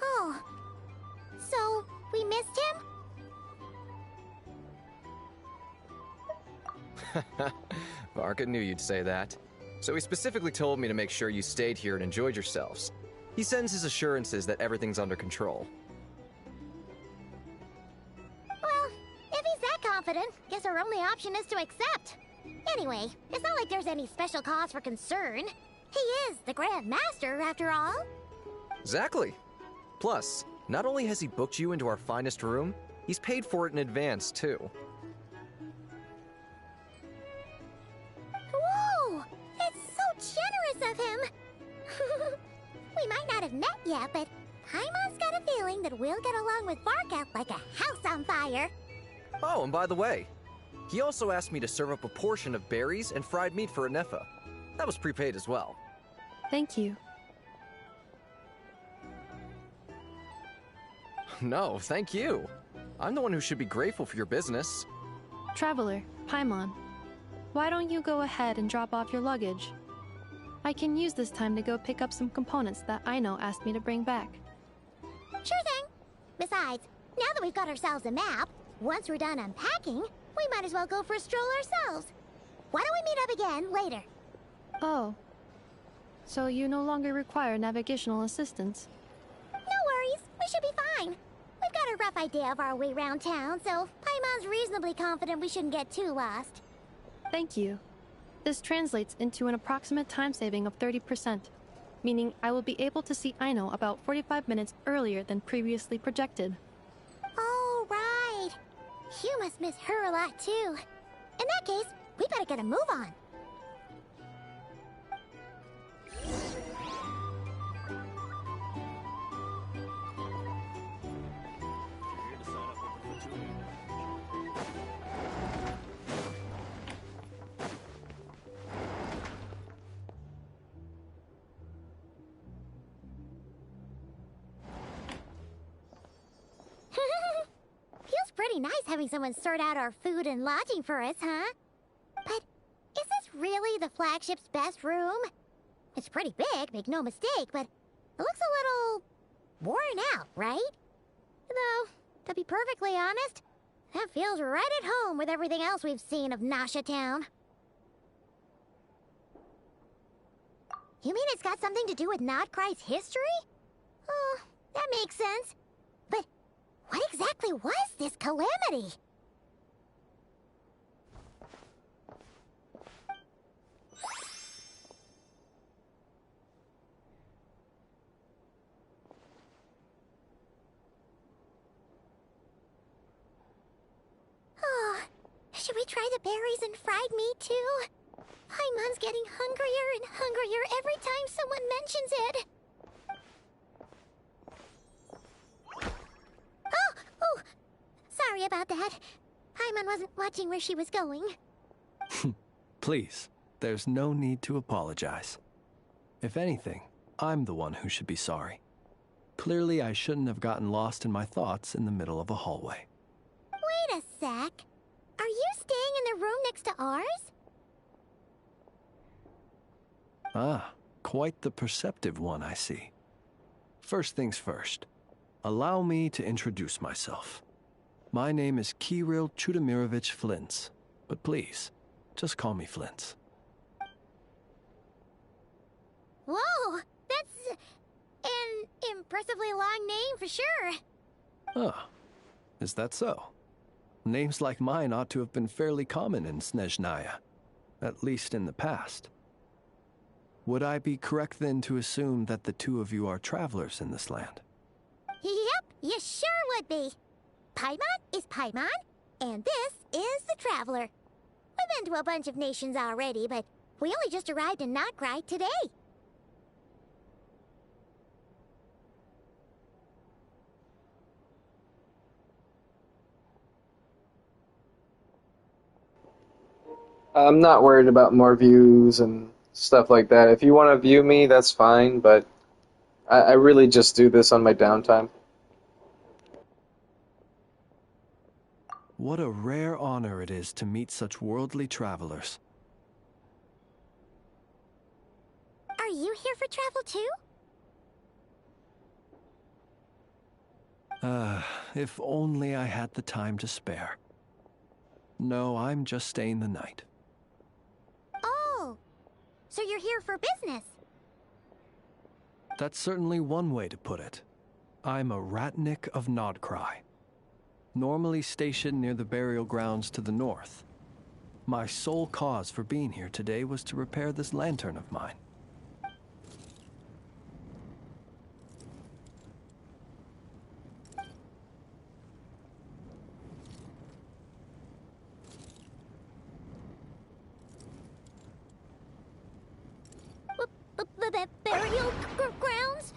Oh. So, we missed him? Varka knew you'd say that. So he specifically told me to make sure you stayed here and enjoyed yourselves. He sends his assurances that everything's under control. Well, if he's that confident, guess our only option is to accept. Anyway, it's not like there's any special cause for concern. He is the Grand Master, after all. Exactly. Plus, not only has he booked you into our finest room, he's paid for it in advance, too. Whoa! It's so generous of him! We might not have met yet, but Paimon's got a feeling that we'll get along with Varka like a house on fire. Oh, and by the way, he also asked me to serve up a portion of berries and fried meat for Inefa. That was prepaid as well. Thank you. No, thank you. I'm the one who should be grateful for your business. Traveler, Paimon, why don't you go ahead and drop off your luggage? I can use this time to go pick up some components that Aino asked me to bring back. Sure thing. Besides, now that we've got ourselves a map, once we're done unpacking, we might as well go for a stroll ourselves. Why don't we meet up again later? Oh. So you no longer require navigational assistance? No worries. We should be fine. We've got a rough idea of our way around town, so Paimon's reasonably confident we shouldn't get too lost. Thank you. This translates into an approximate time saving of 30%, meaning I will be able to see Aino about 45 minutes earlier than previously projected. Oh, right. You must miss her a lot, too. In that case, we better get a move on. Feels pretty nice having someone sort out our food and lodging for us, huh? But is this really the flagship's best room? It's pretty big, make no mistake, but it looks a little worn out, right? Though, to be perfectly honest, that feels right at home with everything else we've seen of Nasha Town. You mean it's got something to do with Nodcry's history? Oh, that makes sense. But what exactly was this calamity? Oh, should we try the berries and fried meat too? Paimon's getting hungrier and hungrier every time someone mentions it. Oh, sorry about that. Paimon wasn't watching where she was going. Please, there's no need to apologize. If anything, I'm the one who should be sorry. Clearly, I shouldn't have gotten lost in my thoughts in the middle of a hallway. sec. Are you staying in the room next to ours? Ah, quite the perceptive one, I see. First things first, allow me to introduce myself. My name is Kirill Chudamirovich Flintz, but please, just call me Flintz. Whoa, that's an impressively long name for sure. Ah, is that so? Names like mine ought to have been fairly common in Snezhnaya, at least in the past. Would I be correct then to assume that the two of you are travelers in this land? Yep, you sure would be. Paimon is Paimon, and this is the Traveler. We've been to a bunch of nations already, but we only just arrived in Notcry today. I'm not worried about more views and stuff like that. If you want to view me, that's fine, but I really just do this on my downtime. What a rare honor it is to meet such worldly travelers. Are you here for travel too? If only I had the time to spare. No, I'm just staying the night. Oh, so you're here for business? That's certainly one way to put it. I'm a Ratnik of Nodcry, normally stationed near the burial grounds to the north. My sole cause for being here today was to repair this lantern of mine. Burial grounds?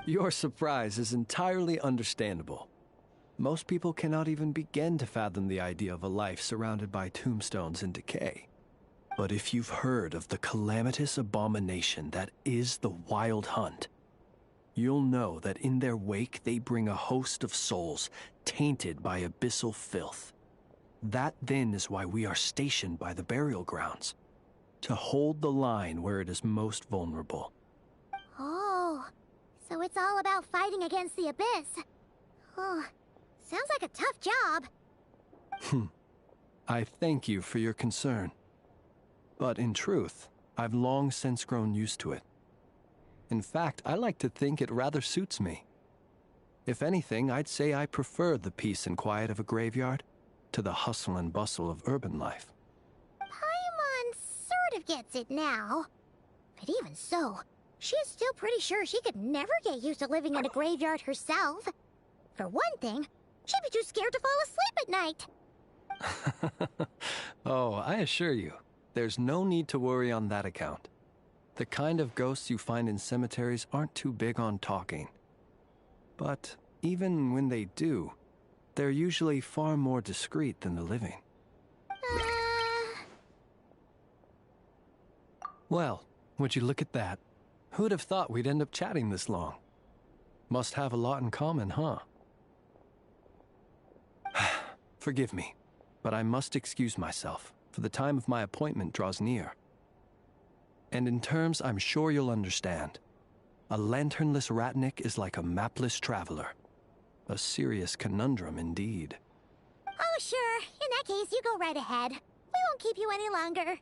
Your surprise is entirely understandable. Most people cannot even begin to fathom the idea of a life surrounded by tombstones and decay. But if you've heard of the calamitous abomination that is the Wild Hunt, you'll know that in their wake they bring a host of souls tainted by abyssal filth. That then is why we are stationed by the burial grounds, to hold the line where it is most vulnerable. Oh, so it's all about fighting against the abyss. Oh, sounds like a tough job. I thank you for your concern. But in truth, I've long since grown used to it. In fact, I like to think it rather suits me. If anything, I'd say I prefer the peace and quiet of a graveyard to the hustle and bustle of urban life. Paimon sort of gets it now. But even so, she's still pretty sure she could never get used to living in a graveyard herself. For one thing, she'd be too scared to fall asleep at night. Oh, I assure you, there's no need to worry on that account. The kind of ghosts you find in cemeteries aren't too big on talking. But even when they do, they're usually far more discreet than the living. Well, would you look at that? Who'd have thought we'd end up chatting this long? Must have a lot in common, huh? Forgive me, but I must excuse myself, for the time of my appointment draws near. And in terms I'm sure you'll understand, a lanternless Ratnik is like a mapless traveler. A serious conundrum indeed. Oh, sure. In that case, you go right ahead. We won't keep you any longer.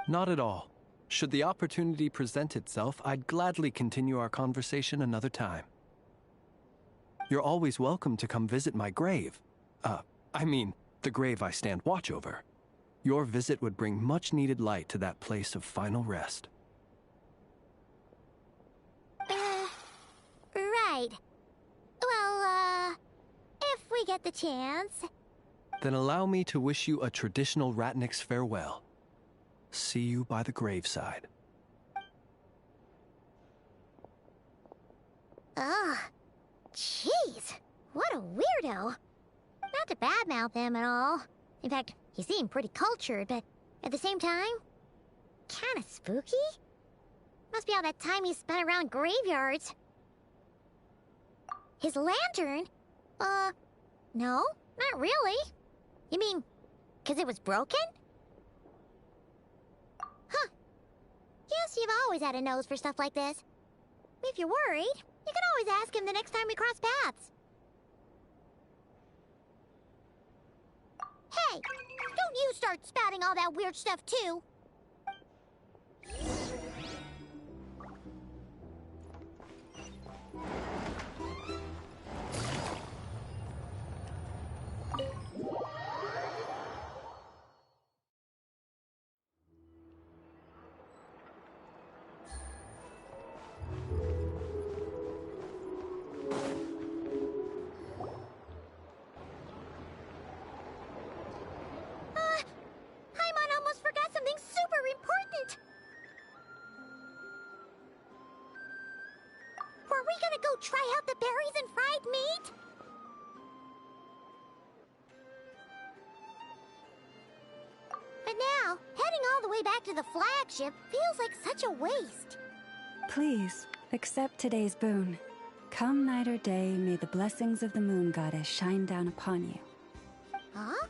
Not at all. Should the opportunity present itself, I'd gladly continue our conversation another time. You're always welcome to come visit my grave. I mean, the grave I stand watch over. Your visit would bring much-needed light to that place of final rest. Right. Well, if we get the chance. Then allow me to wish you a traditional Ratnik's farewell. See you by the graveside. Ugh. Jeez. What a weirdo. Not to badmouth him at all. In fact, he seemed pretty cultured, but at the same time, kinda spooky? Must be all that time he spent around graveyards. His lantern? No, not really. You mean, 'cause it was broken? Huh. Guess you've always had a nose for stuff like this. If you're worried, you can always ask him the next time we cross paths. Hey, don't you start spouting all that weird stuff too. Paimon almost forgot something super important. Were we gonna go try out the berries and fried meat? But now, heading all the way back to the flagship feels like such a waste. Please, accept today's boon. Come night or day, may the blessings of the moon goddess shine down upon you. Huh?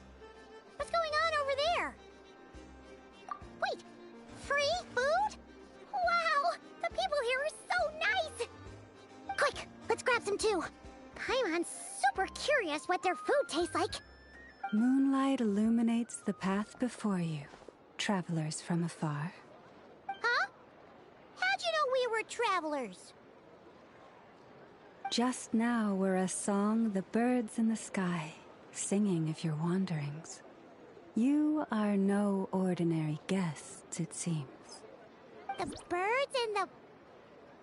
What's going on over there? Wait, free food? Wow, the people here are so nice! Quick, let's grab some too. Paimon's super curious what their food tastes like. Moonlight illuminates the path before you, travelers from afar. Huh? How'd you know we were travelers? Just now were a song the birds in the sky, singing of your wanderings. You are no ordinary guests, it seems. The birds in the...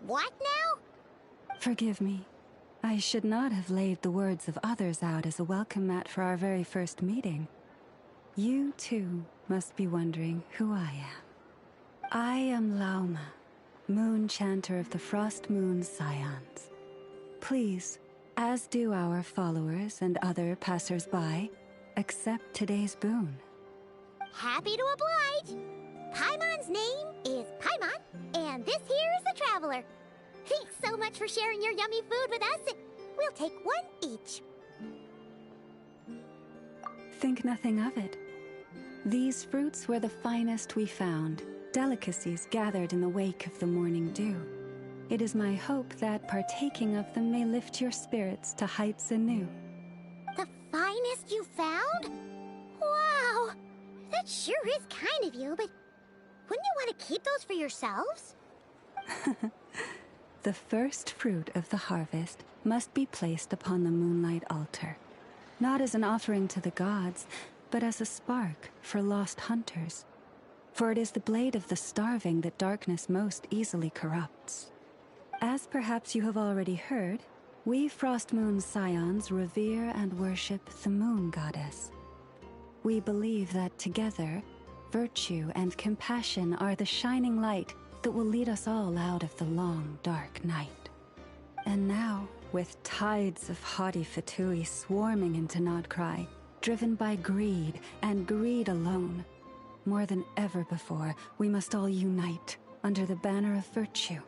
what now? Forgive me. I should not have laid the words of others out as a welcome mat for our very first meeting. You, too, must be wondering who I am. I am Lauma, moon chanter of the Frost Moon Scions. Please, as do our followers and other passers-by, accept today's boon. Happy to oblige. Paimon's name is Paimon, and this here is the Traveler. Thanks so much for sharing your yummy food with us. We'll take one each. Think nothing of it. These fruits were the finest we found, delicacies gathered in the wake of the morning dew. It is my hope that partaking of them may lift your spirits to heights anew. The finest you found? Wow! That sure is kind of you, but wouldn't you want to keep those for yourselves? The first fruit of the harvest must be placed upon the moonlight altar, not as an offering to the gods, but as a spark for lost hunters. For it is the blade of the starving that darkness most easily corrupts. As perhaps you have already heard, we Frost Moon Scions revere and worship the moon goddess. We believe that together, virtue and compassion are the shining light that will lead us all out of the long, dark night. And now, with tides of haughty Fatui swarming into Nodcry, driven by greed, and greed alone, more than ever before, we must all unite under the banner of virtue.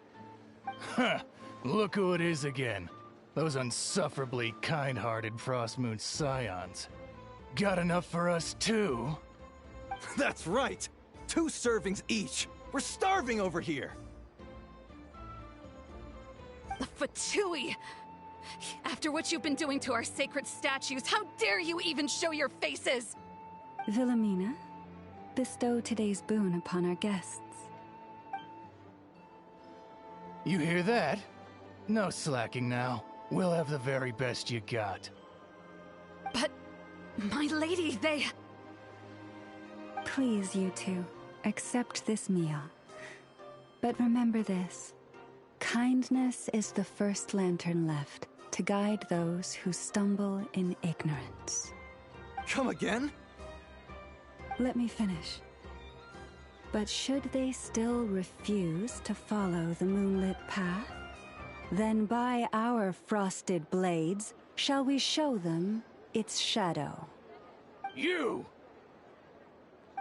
Huh! Look who it is again. Those unsufferably kind-hearted Frost Moon Scions. Got enough for us too? That's right! 2 servings each! We're starving over here! Fatui! After what you've been doing to our sacred statues, how dare you even show your faces? Wilhelmina, bestow today's boon upon our guests. You hear that? No slacking now. We'll have the very best you got. But, my lady, they... Please, you two, accept this meal. But remember this. Kindness is the first lantern left to guide those who stumble in ignorance. Come again? Let me finish. But should they still refuse to follow the moonlit path, then by our frosted blades shall we show them its shadow. You!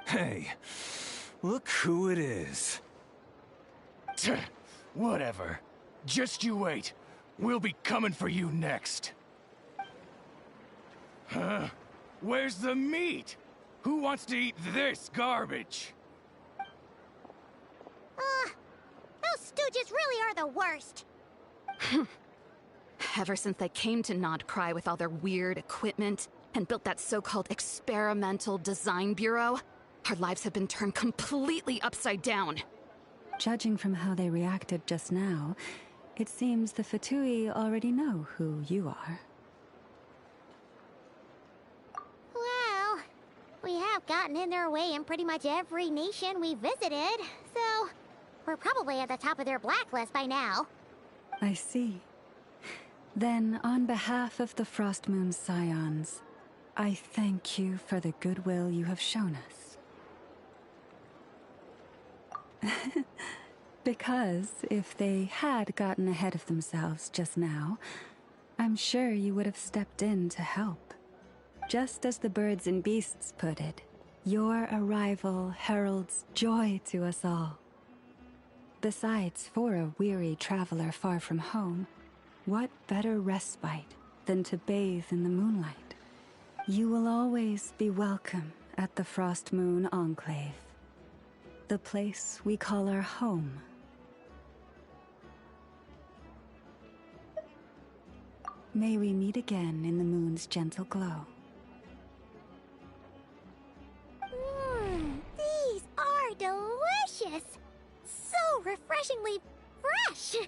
Hey, look who it is. Whatever. Just you wait. We'll be coming for you next. Huh? Where's the meat? Who wants to eat this garbage? Those stooges really are the worst. Ever since they came to Nodcry with all their weird equipment and built that so-called experimental design bureau, our lives have been turned completely upside down. Judging from how they reacted just now, it seems the Fatui already know who you are. Well, we have gotten in their way in pretty much every nation we visited, so we're probably at the top of their blacklist by now. I see. Then, on behalf of the Frostmoon Scions, I thank you for the goodwill you have shown us. Because if they had gotten ahead of themselves just now, I'm sure you would have stepped in to help. Just as the birds and beasts put it, your arrival heralds joy to us all. Besides, for a weary traveler far from home, what better respite than to bathe in the moonlight? You will always be welcome at the Frostmoon Enclave, the place we call our home. May we meet again in the moon's gentle glow. These are delicious! So refreshingly fresh!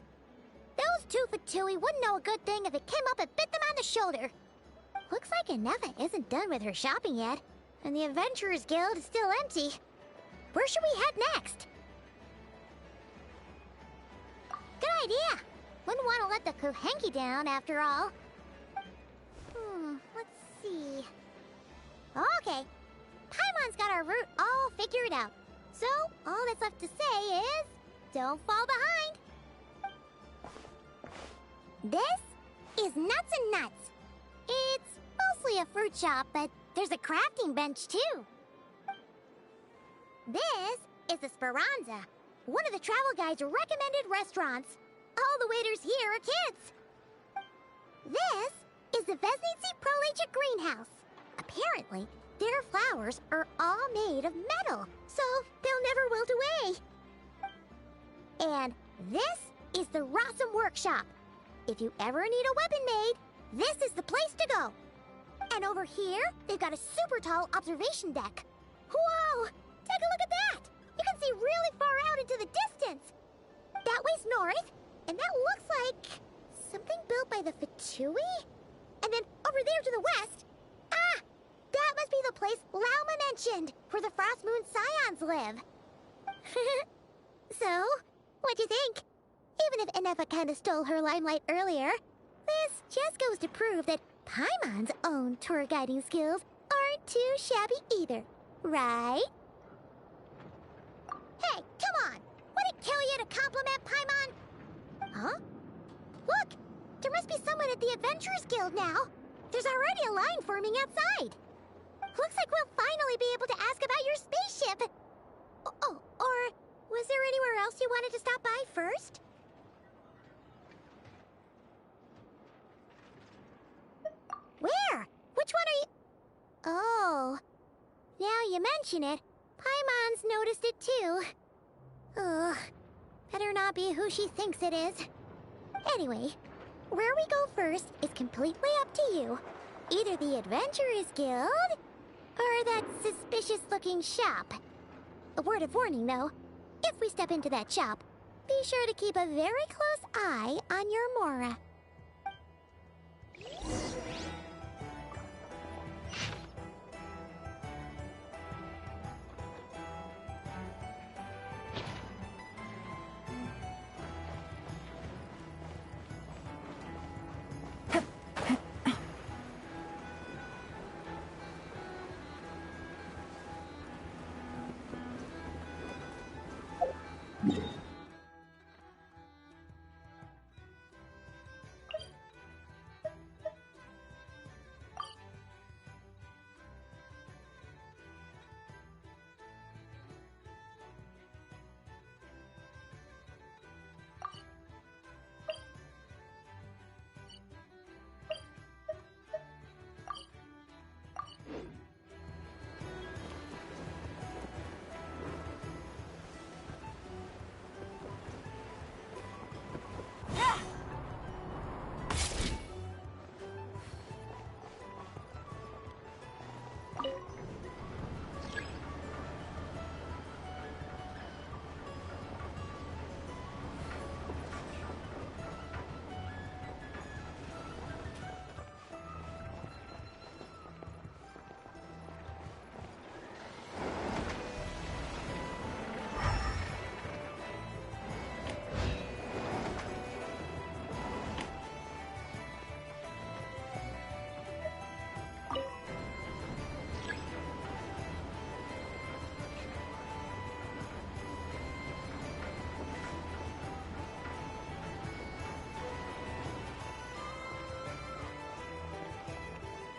Those two Fatui wouldn't know a good thing if it came up and bit them on the shoulder. Looks like Anefa isn't done with her shopping yet, and the Adventurers Guild is still empty. Where should we head next? Good idea! Wouldn't want to let the Kuhenki down, after all. Let's see... Okay. Paimon's got our route all figured out. So, all that's left to say is... don't fall behind! This is Nuts and Nuts. It's mostly a fruit shop, but there's a crafting bench, too. This is the Speranza, one of the travel guide's recommended restaurants. All the waiters here are kids. This is the Vesnitsi Prolegia greenhouse. Apparently, their flowers are all made of metal, so they'll never wilt away. And this is the Rossum Workshop. If you ever need a weapon made, this is the place to go. And over here, they've got a super tall observation deck. Whoa! Take a look at that! You can see really far out into the distance. That way's north, and that looks like something built by the Fatui? And then over there to the west, that must be the place Lauma mentioned, where the Frostmoon Scions live. So, what'd you think? Even if Anefa kinda stole her limelight earlier, this just goes to prove that Paimon's own tour guiding skills aren't too shabby either, right? Hey, come on! Would it kill you to compliment Paimon? Huh? Look! There must be someone at the Adventurers Guild now! There's already a line forming outside! Looks like we'll finally be able to ask about your spaceship! Oh, or was there anywhere else you wanted to stop by first? Where? Which one are you... Oh. Now you mention it, Paimon's noticed it too. Ugh. Better not be who she thinks it is. Anyway, where we go first is completely up to you. Either the Adventurers Guild, or that suspicious-looking shop. A word of warning, though. If we step into that shop, be sure to keep a very close eye on your Mora.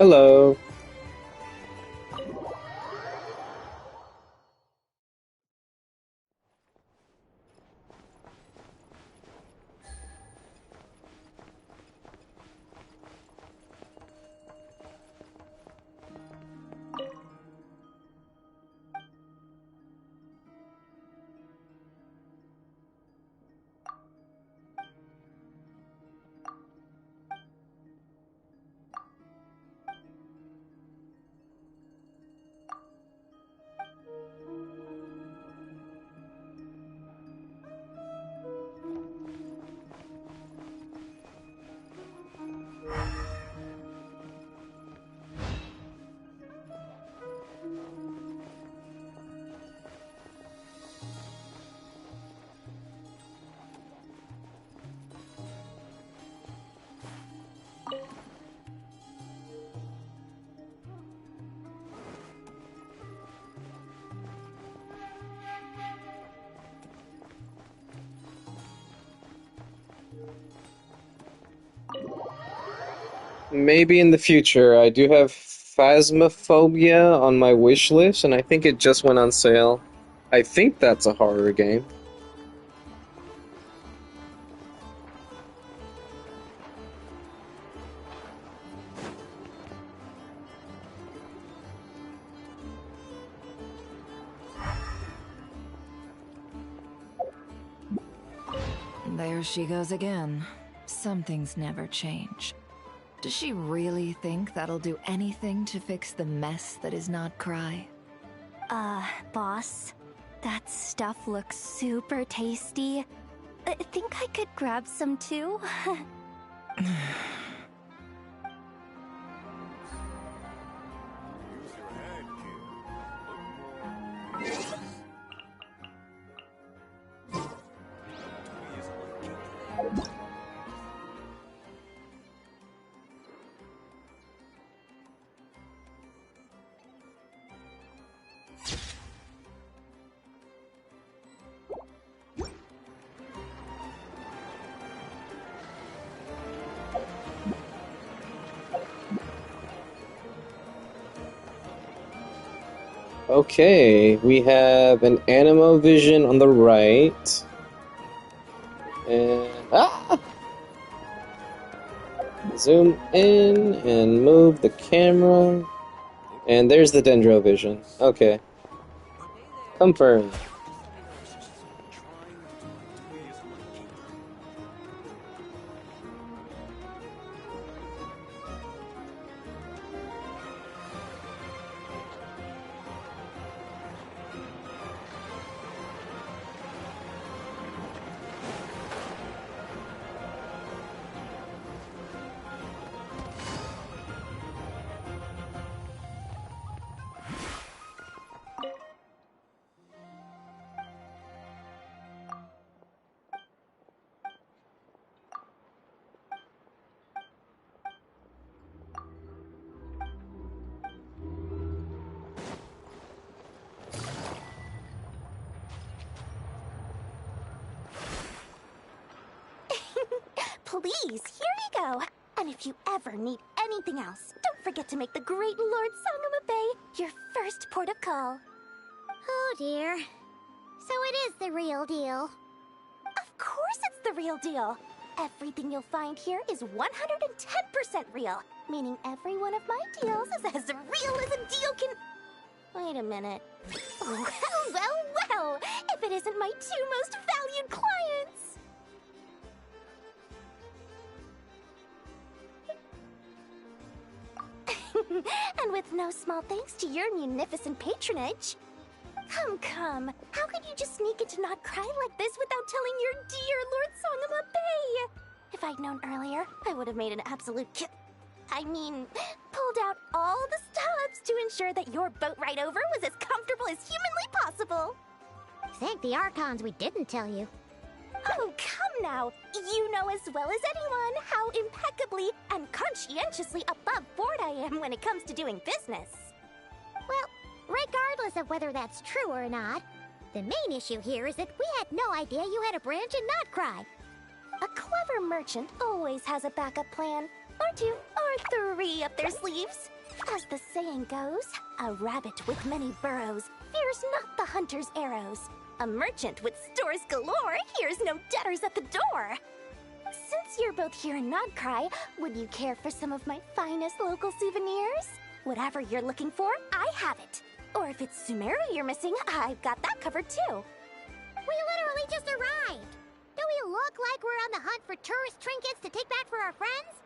Hello. Maybe in the future. I do have Phasmophobia on my wish list, and I think it just went on sale. I think that's a horror game. There she goes again. Some things never change. Does she really think that'll do anything to fix the mess that is Not Cry? Boss, that stuff looks super tasty. I think I could grab some too. Okay, we have an Animo Vision on the right. And zoom in and move the camera. And there's the Dendro Vision. Okay. Confirmed. Please, here you go. And if you ever need anything else, don't forget to make the great Lord Sangama Bay your first port of call. Oh dear. So it is the real deal. Of course it's the real deal. Everything you'll find here is 110% real, meaning every one of my deals is as real as a deal can... Wait a minute. Well, well, well, if it isn't my two most valued clients! And with no small thanks to your munificent patronage. Come, how could you just sneak into Not Cry like this without telling your dear Lord Sangama Bay? If I'd known earlier, I would have made an absolute pulled out all the stops to ensure that your boat ride over was as comfortable as humanly possible. Thank the Archons we didn't tell you. Oh, come now. You know as well as anyone how impeccably and conscientiously above board I am when it comes to doing business. Well, regardless of whether that's true or not, the main issue here is that we had no idea you had a branch in Not Cry. A clever merchant always has a backup plan. Or two, or or three up their sleeves. As the saying goes, a rabbit with many burrows fears not the hunter's arrows. A merchant with stores galore hears no debtors at the door. Since you're both here in Nodcry, would you care for some of my finest local souvenirs? Whatever you're looking for, I have it. Or if it's Sumeru you're missing, I've got that covered too. We literally just arrived. Do we look like we're on the hunt for tourist trinkets to take back for our friends?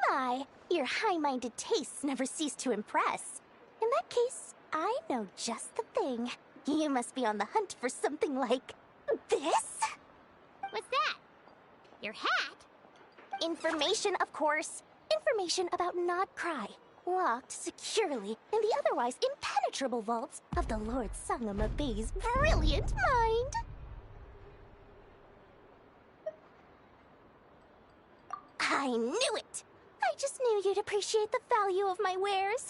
My, your high-minded tastes never cease to impress. In that case, I know just the thing. You must be on the hunt for something like this? What's that? Your hat? Information, of course. Information about Nodcry, locked securely in the otherwise impenetrable vaults of the Lord Sangama Bay's brilliant mind. I knew it! I just knew you'd appreciate the value of my wares.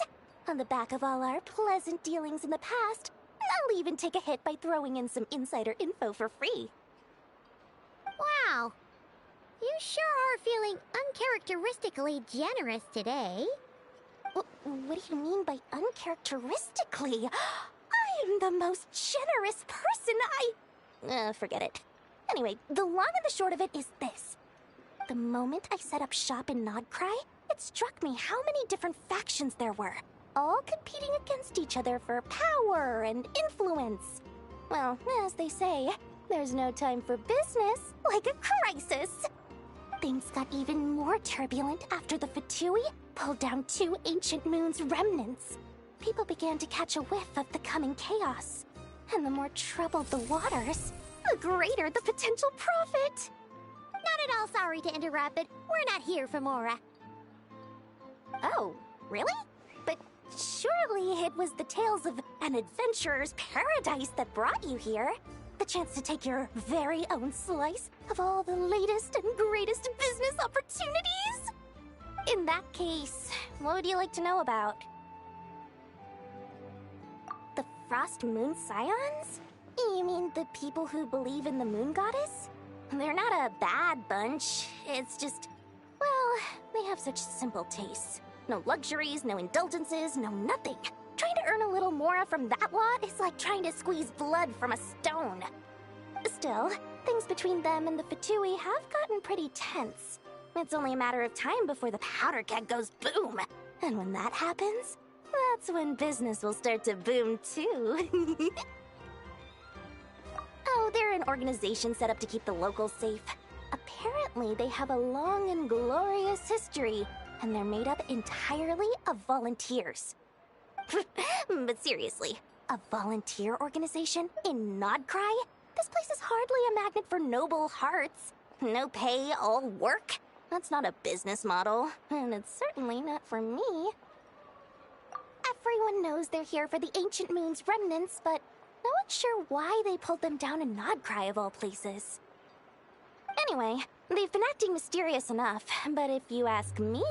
On the back of all our pleasant dealings in the past, I'll even take a hit by throwing in some insider info for free. Wow. You sure are feeling uncharacteristically generous today. What do you mean by uncharacteristically? I am the most generous person forget it. Anyway, the long and the short of it is this. The moment I set up shop in Nodcry, it struck me how many different factions there were, all competing against each other for power and influence. Well, as they say, there's no time for business like a crisis. Things got even more turbulent after the Fatui pulled down 2 ancient moon's remnants. People began to catch a whiff of the coming chaos. And the more troubled the waters, the greater the potential profit. Not at all sorry to interrupt, but we're not here for Mora. Oh, really? But surely it was the tales of an adventurer's paradise that brought you here. The chance to take your very own slice of all the latest and greatest business opportunities? In that case, what would you like to know about? The Frost Moon Scions? You mean the people who believe in the Moon Goddess? They're not a bad bunch. It's just, well, they have such simple tastes. No luxuries, no indulgences, no nothing. Trying to earn a little more from that lot is like trying to squeeze blood from a stone. Still, things between them and the Fatui have gotten pretty tense. It's only a matter of time before the powder keg goes boom. And when that happens, that's when business will start to boom too. Oh, they're an organization set up to keep the locals safe. Apparently, they have a long and glorious history, and they're made up entirely of volunteers. But seriously, a volunteer organization in Nodcry? This place is hardly a magnet for noble hearts. No pay, all work. That's not a business model, and it's certainly not for me. Everyone knows they're here for the Ancient Moon's remnants, but no one's sure why they pulled them down in Nodcry of all places. Anyway, they've been acting mysterious enough, but if you ask me,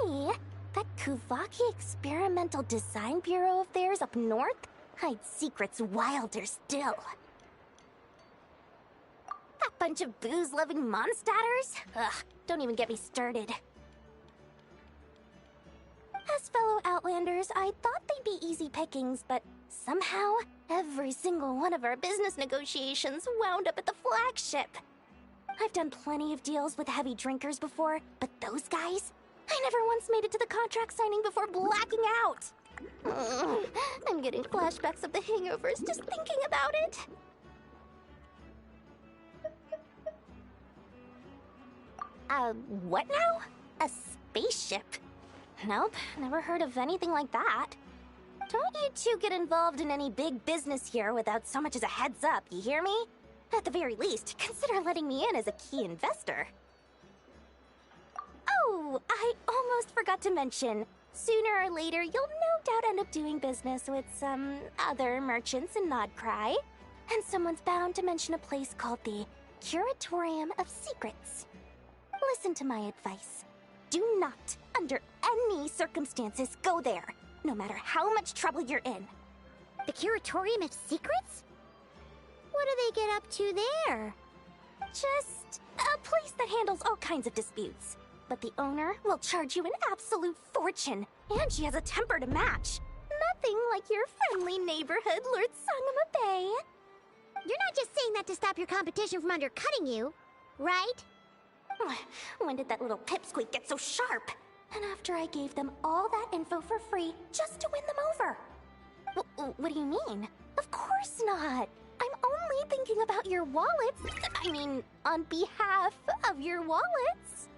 that Kuvaki Experimental Design Bureau of theirs up north hides secrets wilder still. That bunch of booze-loving monsters? Ugh, don't even get me started. As fellow Outlanders, I thought they'd be easy pickings, but somehow, every single one of our business negotiations wound up at the flagship. I've done plenty of deals with heavy drinkers before, but those guys? I never once made it to the contract signing before blacking out. I'm getting flashbacks of the hangovers just thinking about it. What now? A spaceship? Nope, never heard of anything like that. Don't you two get involved in any big business here without so much as a heads up, you hear me? At the very least, consider letting me in as a key investor. Oh, I almost forgot to mention. Sooner or later, you'll no doubt end up doing business with some other merchants in Nodcry. And someone's bound to mention a place called the Curatorium of Secrets. Listen to my advice. Do not, under any circumstances, go there, no matter how much trouble you're in. The Curatorium of Secrets? What do they get up to there? Just a place that handles all kinds of disputes. But the owner will charge you an absolute fortune, and she has a temper to match. Nothing like your friendly neighborhood Lord Sangama Bay. You're not just saying that to stop your competition from undercutting you, right? When did that little pipsqueak get so sharp? And after I gave them all that info for free just to win them over. What do you mean? Of course not. I'm only thinking about your wallets. I mean, on behalf of your wallets.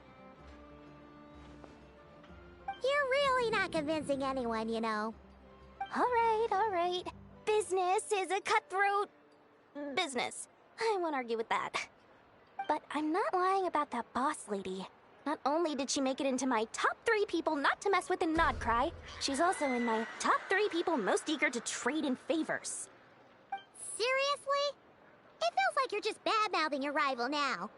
You're really not convincing anyone, you know. All right. Business is a cutthroat business. I won't argue with that. But I'm not lying about that boss lady. Not only did she make it into my top 3 people not to mess with in Nodcry, she's also in my top 3 people most eager to trade in favors. Seriously? It feels like you're just bad-mouthing your rival now.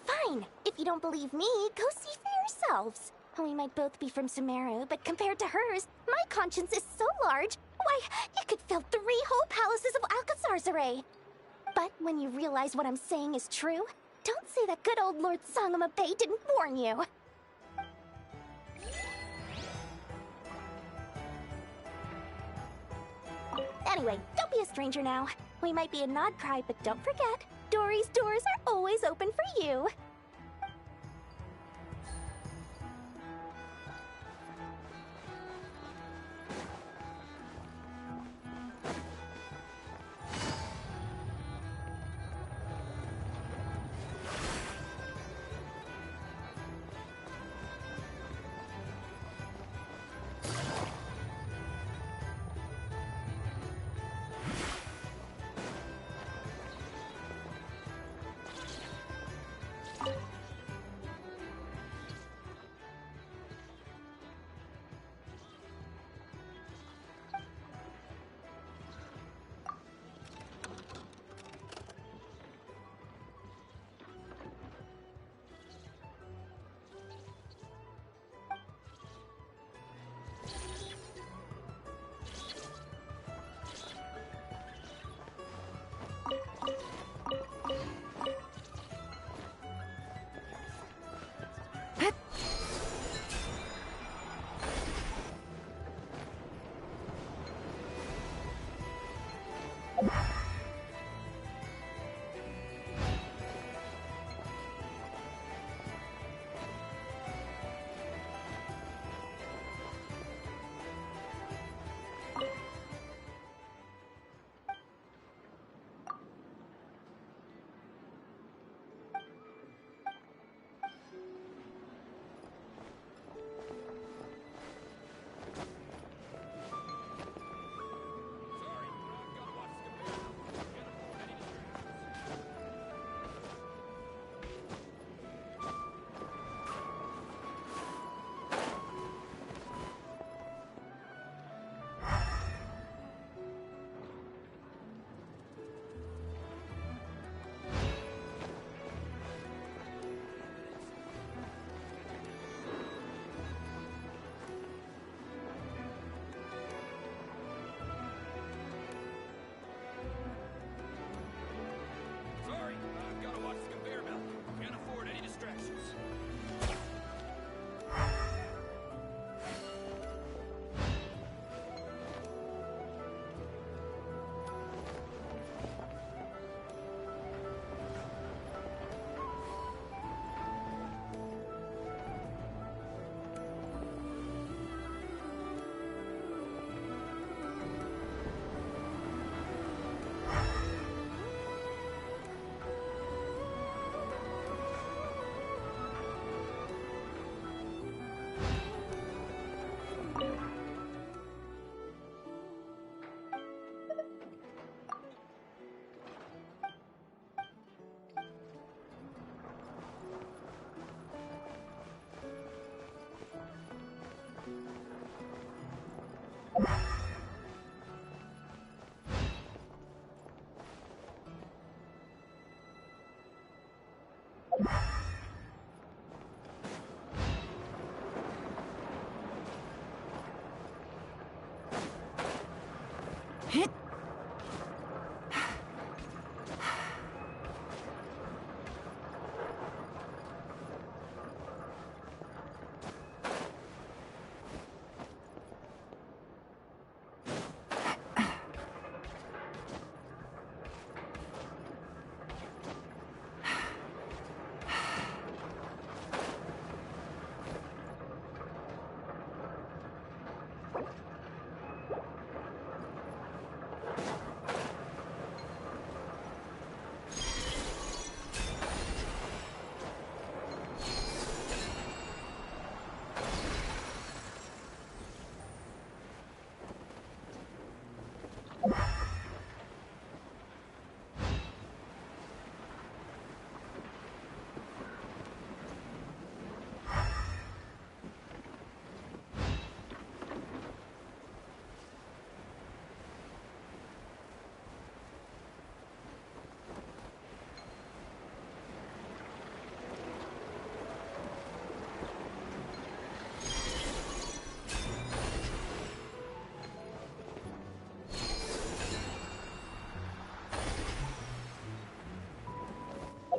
Fine. If you don't believe me, go see for yourselves. We might both be from Sumeru, but compared to hers, my conscience is so large, why, it could fill 3 whole palaces of Alcazar's array. But when you realize what I'm saying is true, don't say that good old Lord Sangama Bay didn't warn you. Anyway, don't be a stranger now. We might be in Nodcry, but don't forget, Dory's doors are always open for you.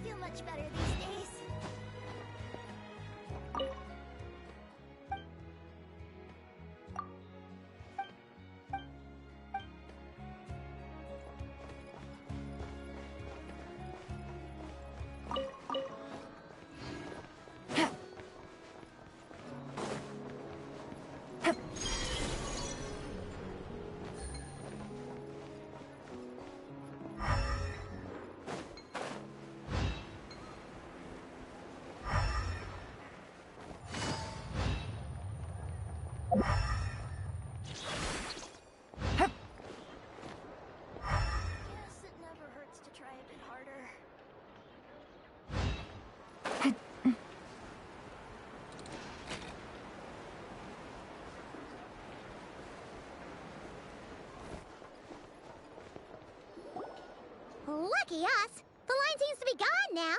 feel much better these days. Guess it never hurts to try a bit harder. Lucky us! The line seems to be gone now.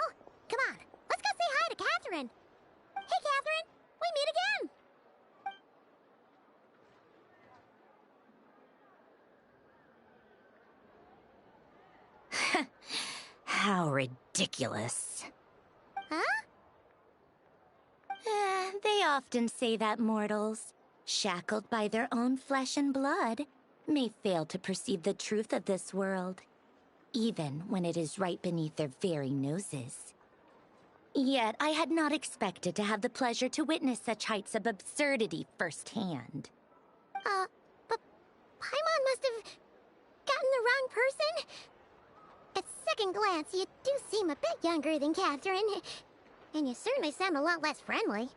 Come on, let's go say hi to Catherine. Hey, Catherine, we meet again. How ridiculous. Huh? They often say that mortals, shackled by their own flesh and blood, may fail to perceive the truth of this world, even when it is right beneath their very noses. Yet I had not expected to have the pleasure to witness such heights of absurdity firsthand. But Paimon must have gotten the wrong person? At second glance, you do seem a bit younger than Catherine. And you certainly sound a lot less friendly.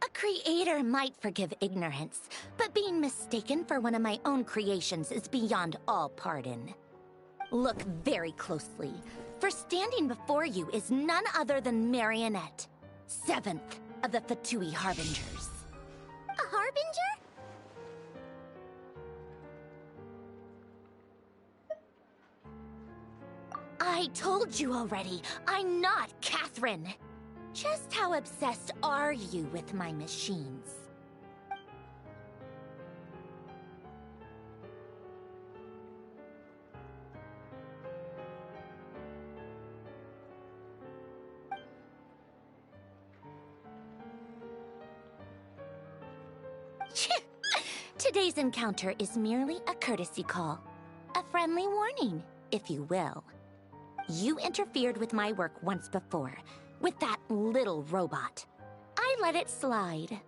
A creator might forgive ignorance, but being mistaken for one of my own creations is beyond all pardon. Look very closely, for standing before you is none other than Marionette, 7th of the Fatui Harbingers. A Harbinger? I told you already, I'm not Catherine. Just how obsessed are you with my machines? Today's encounter is merely a courtesy call. A friendly warning, if you will. You interfered with my work once before, with that little robot. I let it slide.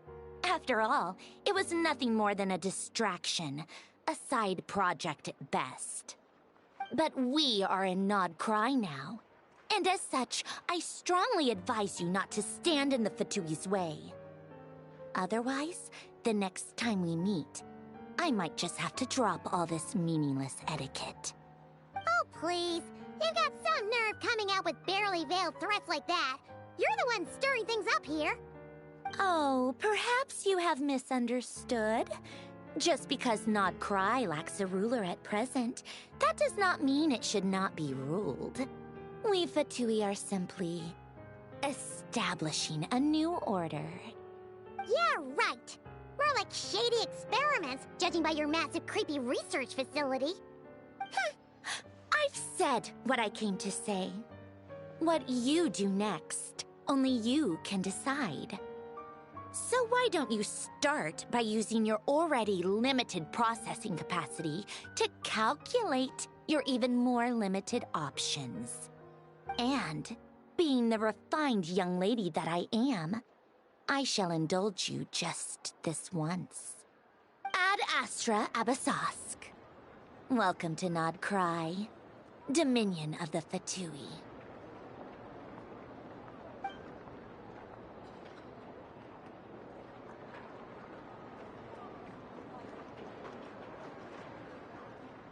After all, it was nothing more than a distraction, a side project at best. But we are in Nod Cry now, and as such, I strongly advise you not to stand in the Fatui's way. Otherwise, the next time we meet, I might just have to drop all this meaningless etiquette. Oh, please. You've got some nerve coming out with barely veiled threats like that. You're the one stirring things up here. Oh, perhaps you have misunderstood. Just because Nod Cry lacks a ruler at present, that does not mean it should not be ruled. We Fatui are simply establishing a new order. Yeah, right. We're like shady experiments, judging by your massive creepy research facility. I've said what I came to say. What you do next, only you can decide. So why don't you start by using your already limited processing capacity to calculate your even more limited options? And, being the refined young lady that I am, I shall indulge you just this once. Ad Astra Abyssosque. Welcome to Nod Cry, Dominion of the Fatui.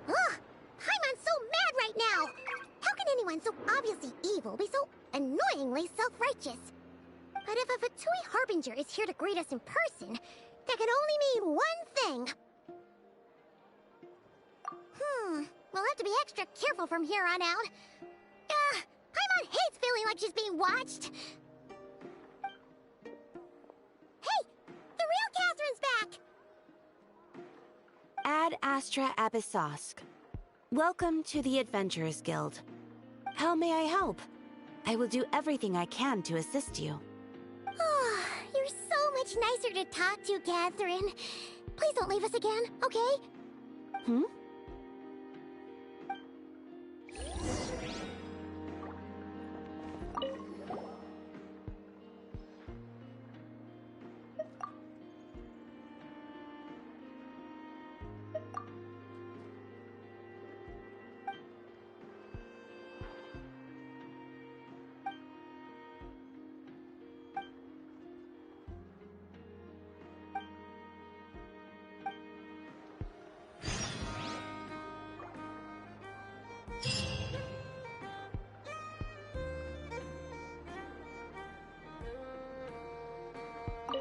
Ugh! Paimon's so mad right now! How can anyone so obviously evil be so annoyingly self-righteous? But if a Fatui Harbinger is here to greet us in person, that can only mean one thing. We'll have to be extra careful from here on out. Paimon hates feeling like she's being watched. Hey! The real Catherine's back! Ad Astra Abyssosque. Welcome to the Adventurers Guild. How may I help? I will do everything I can to assist you. You're so much nicer to talk to, Catherine. Please don't leave us again, okay? Hmm?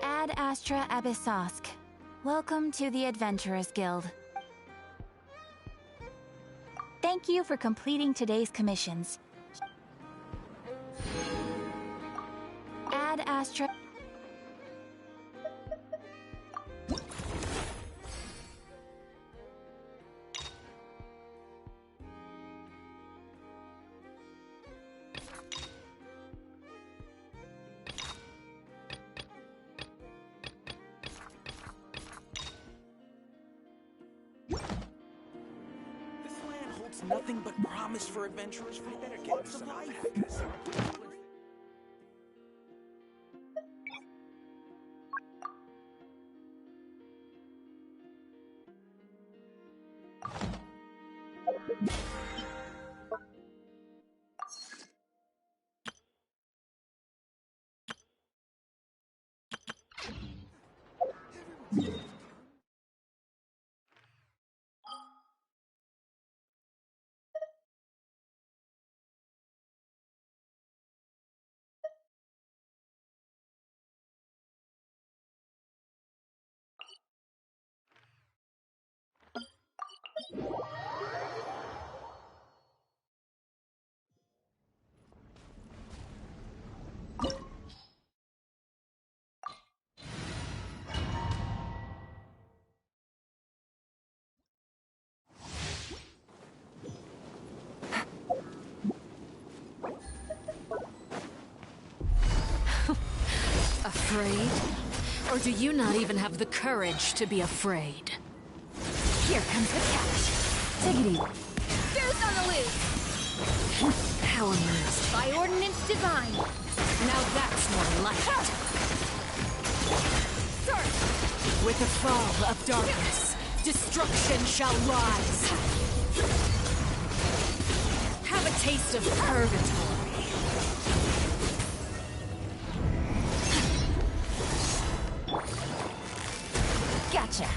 Ad Astra Abyssosque. Welcome to the Adventurers Guild. Thank you for completing today's commissions. Ad Astra... This land holds nothing but promise for adventurers for walks of life. Afraid? Or do you not even have the courage to be afraid? Here comes the catch. Take it easy. Goose on the loose! How amused. By ordinance divine. Now that's more like it. Start! With the fall of darkness, destruction shall rise. Have a taste of purgatory. Gotcha.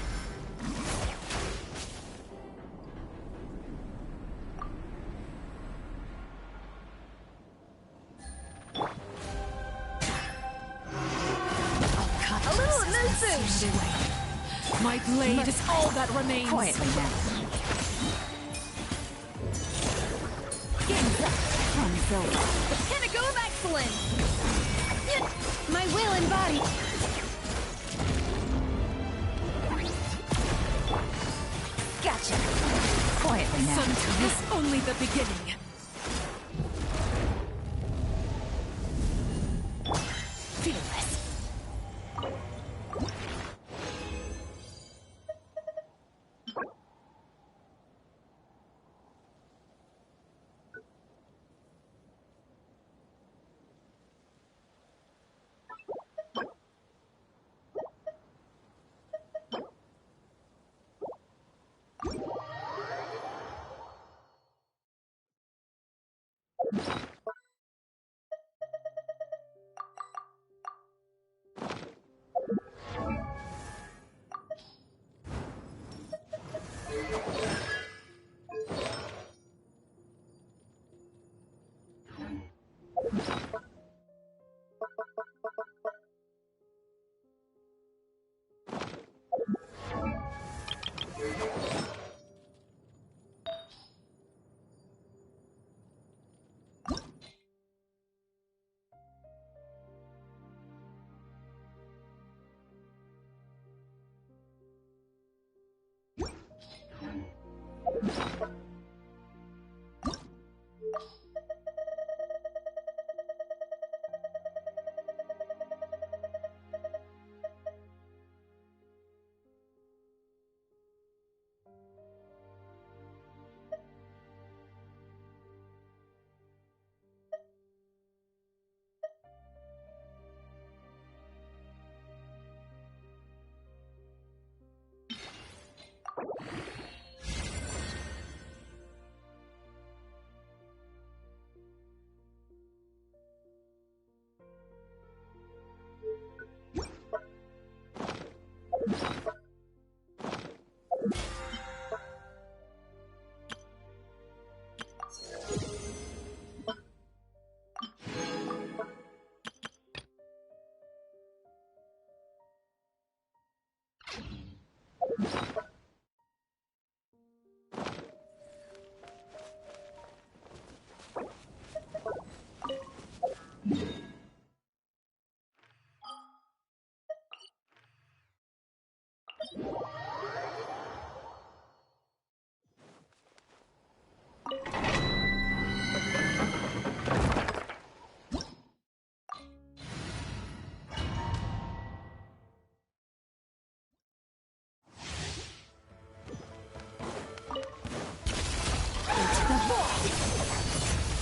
A little elusive. My blade is all that remains. Quietly now. Game's up. Runs over. Pinnacle of excellence. My will and body. Gotcha. Quietly now. Sometimes only the beginning. Fearless.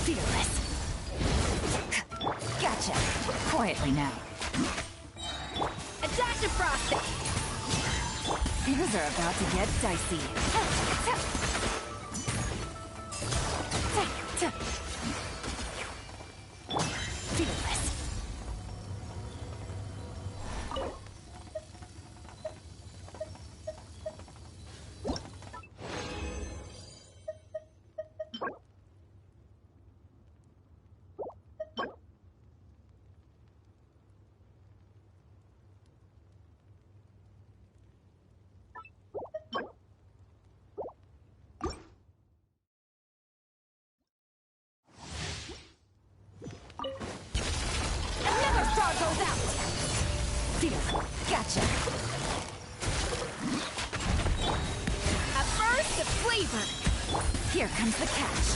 Fearless. Gotcha. Quietly now. A dash of frosting. Things are about to get dicey. Fearless. Gotcha. A burst of flavor. Here comes the catch.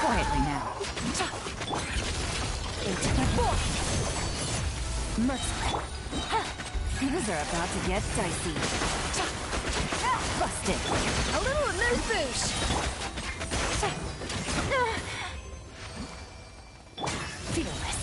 Quietly now. Into the void. Merciful. Things are about to get dicey. Busted. A little amuse-bouche. Fearless.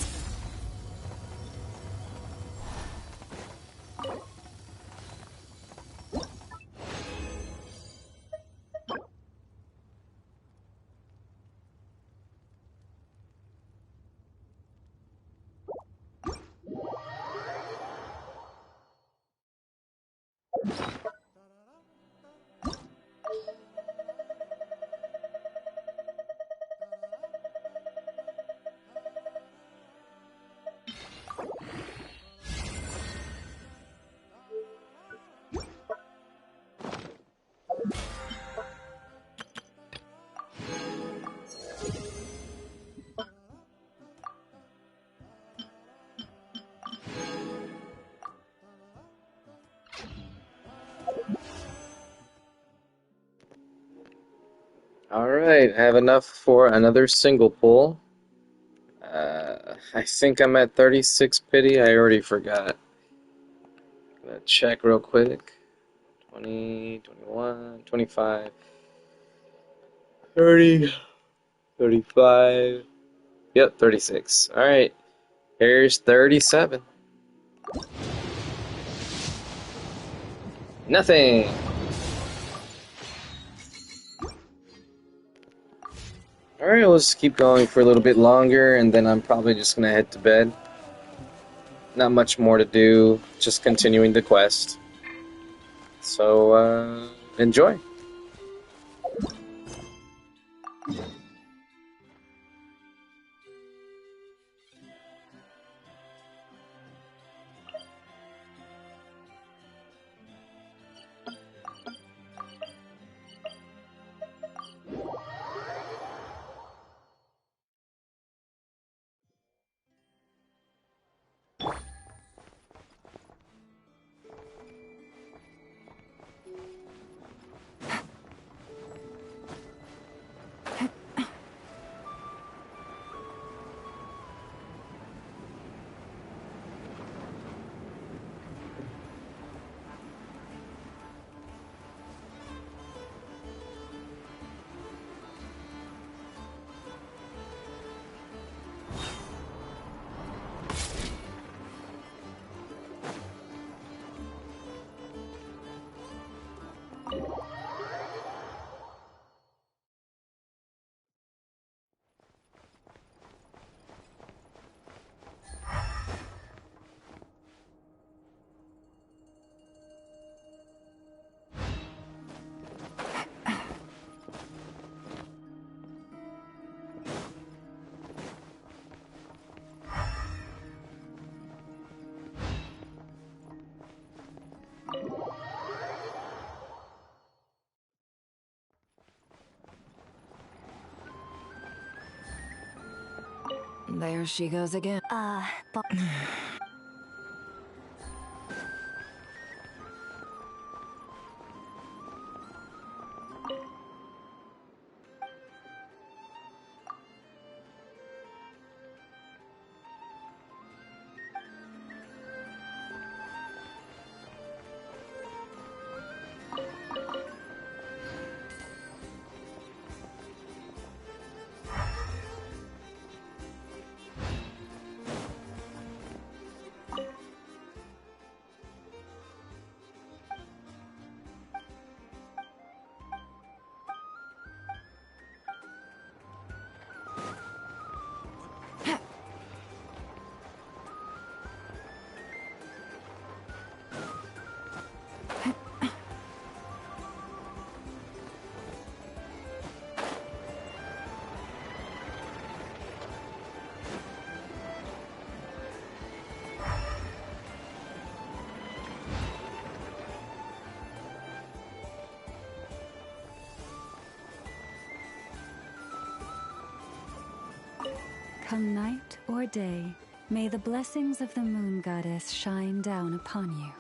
Alright, I have enough for another single pull. I think I'm at 36 pity. I already forgot. Gonna check real quick. 20, 21, 25, 30, 35. Yep, 36. Alright, here's 37. Nothing! Alright, we'll just keep going for a little bit longer, and then I'm probably just gonna head to bed. Not much more to do, just continuing the quest. So, enjoy. There she goes again. come night or day, may the blessings of the moon goddess shine down upon you.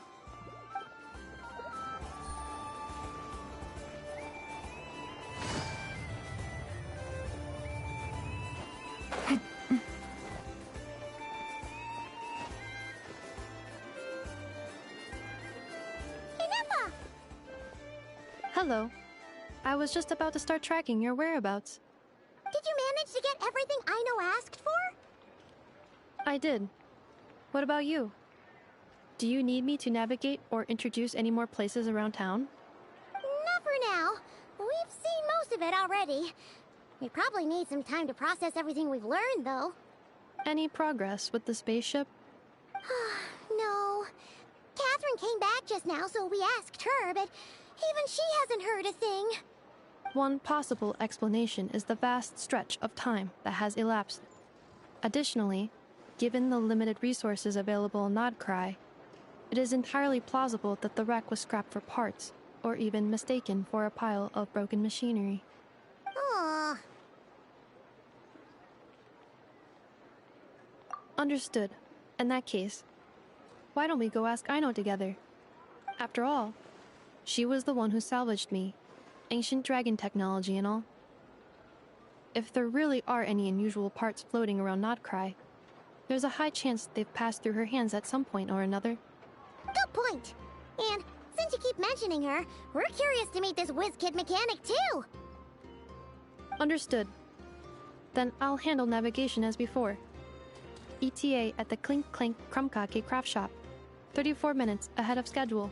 Hello. I was just about to start tracking your whereabouts. Did you manage to get everything Aino asked for? I did. What about you? Do you need me to navigate or introduce any more places around town? Not for now. We've seen most of it already. We probably need some time to process everything we've learned, though. Any progress with the spaceship? No. Catherine came back just now, so we asked her, but even she hasn't heard a thing. One possible explanation is the vast stretch of time that has elapsed. Additionally, given the limited resources available in Nodcry, it is entirely plausible that the wreck was scrapped for parts, or even mistaken for a pile of broken machinery. Aww. Understood. In that case, why don't we go ask Aino together? After all, she was the one who salvaged me, ancient dragon technology and all. If there really are any unusual parts floating around Nodcry, there's a high chance they've passed through her hands at some point or another. Good point. And since you keep mentioning her, we're curious to meet this whiz-kid mechanic too. Understood. Then I'll handle navigation as before. ETA at the Clink Clank Krumkake craft shop. 34 minutes ahead of schedule.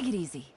Take it easy.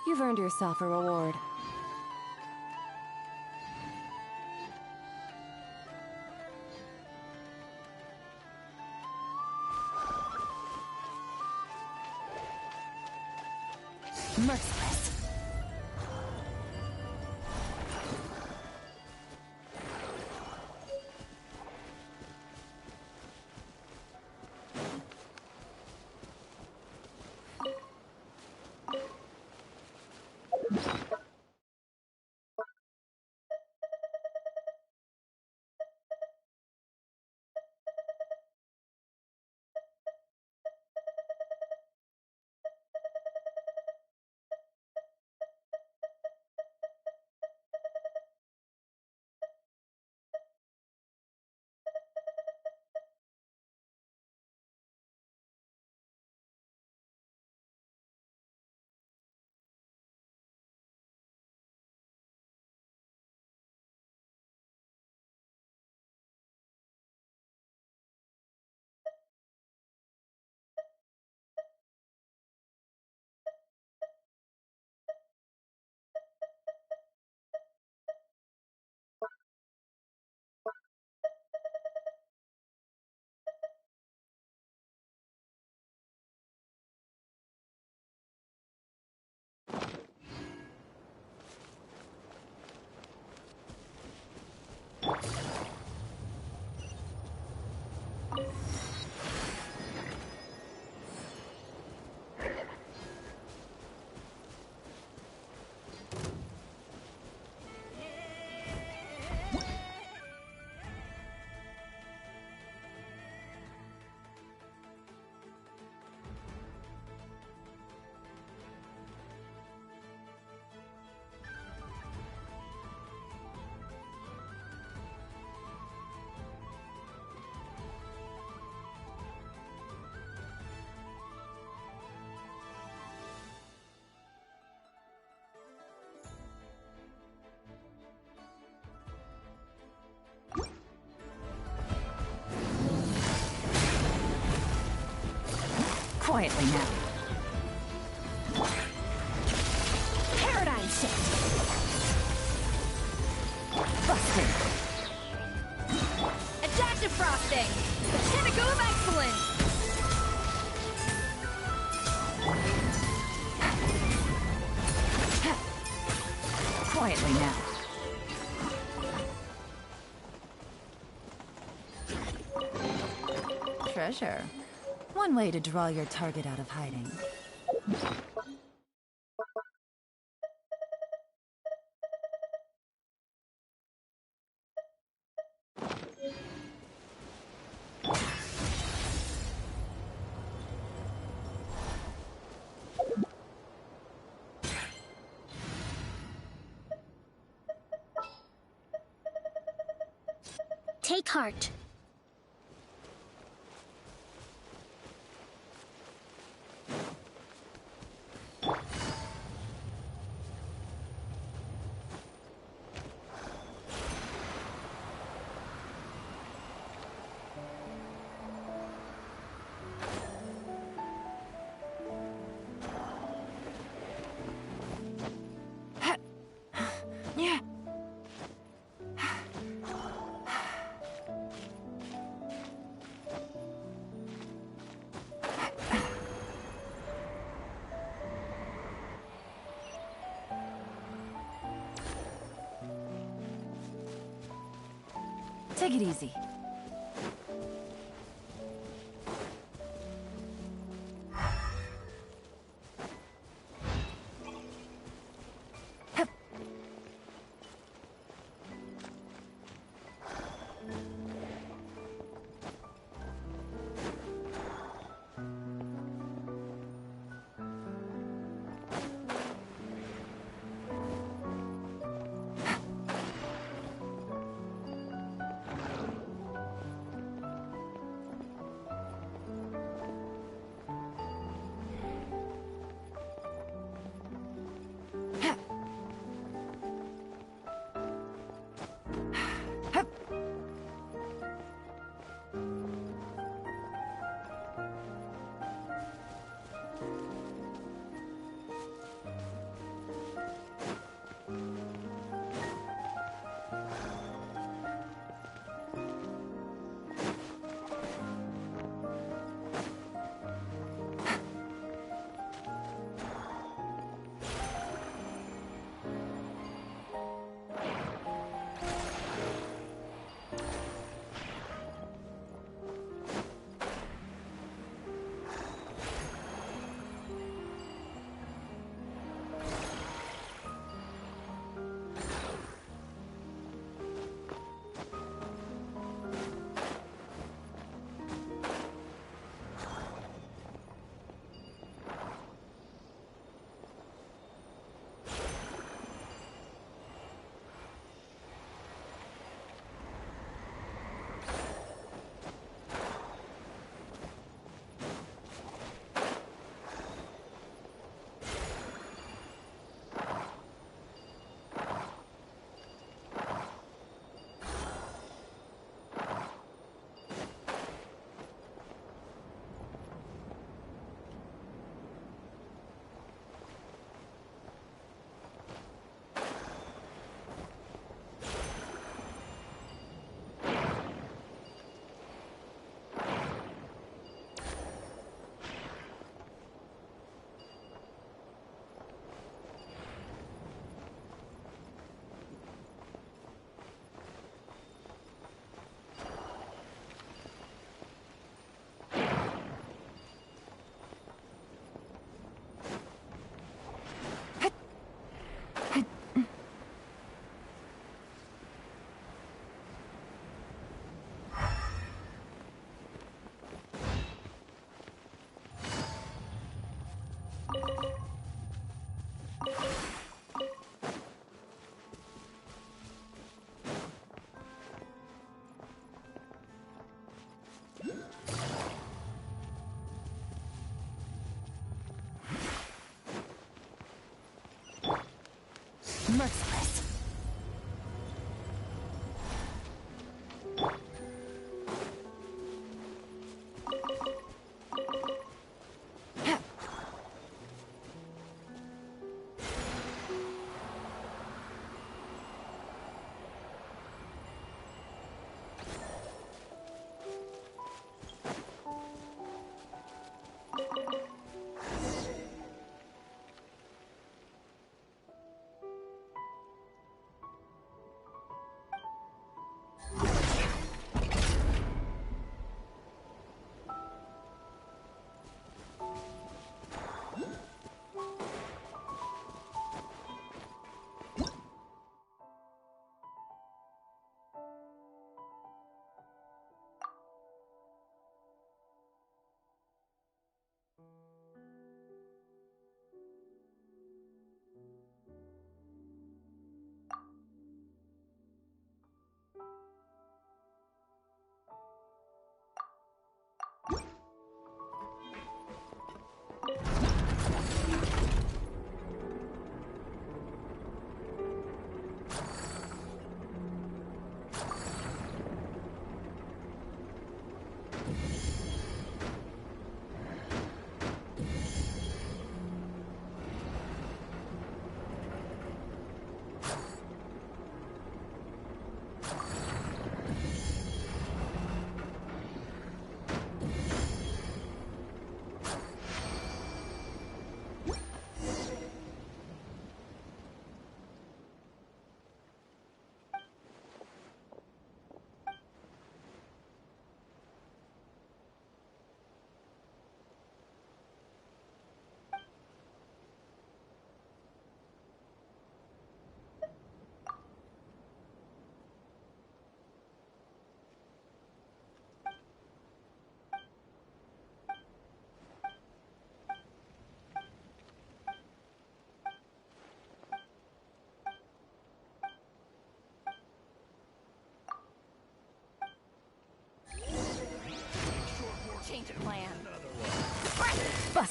You've earned yourself a reward. Merciless. Quietly now. Paradigm shift. Busted. Adaptive frosting. The pinnacle of excellence. Quietly now. Treasure. One way to draw your target out of hiding. Take heart. Yeah. Take it easy.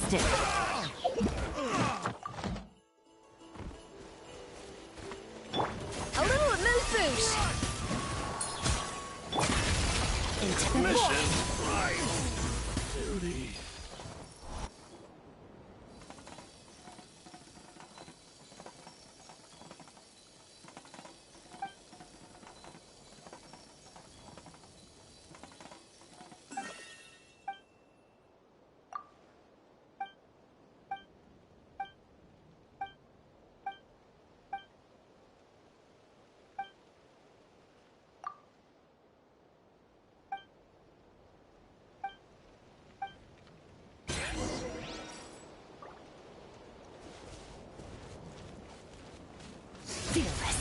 exhausted. A little amuse-bouche! Into the Mission right. Duty. fearless.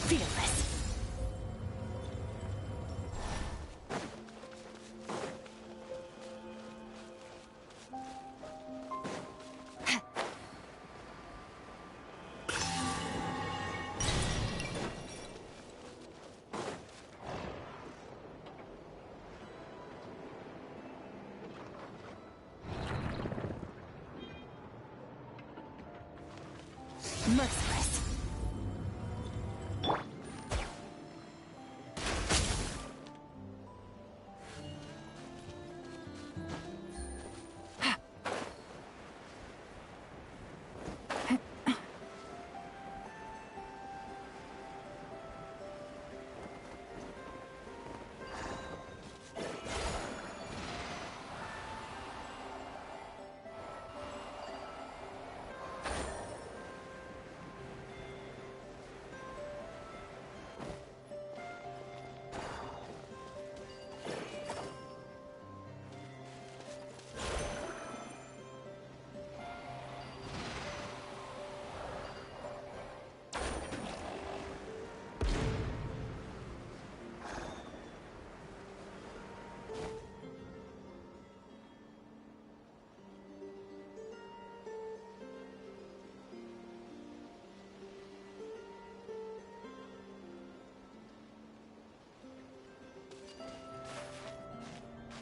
Fearless. Merciless.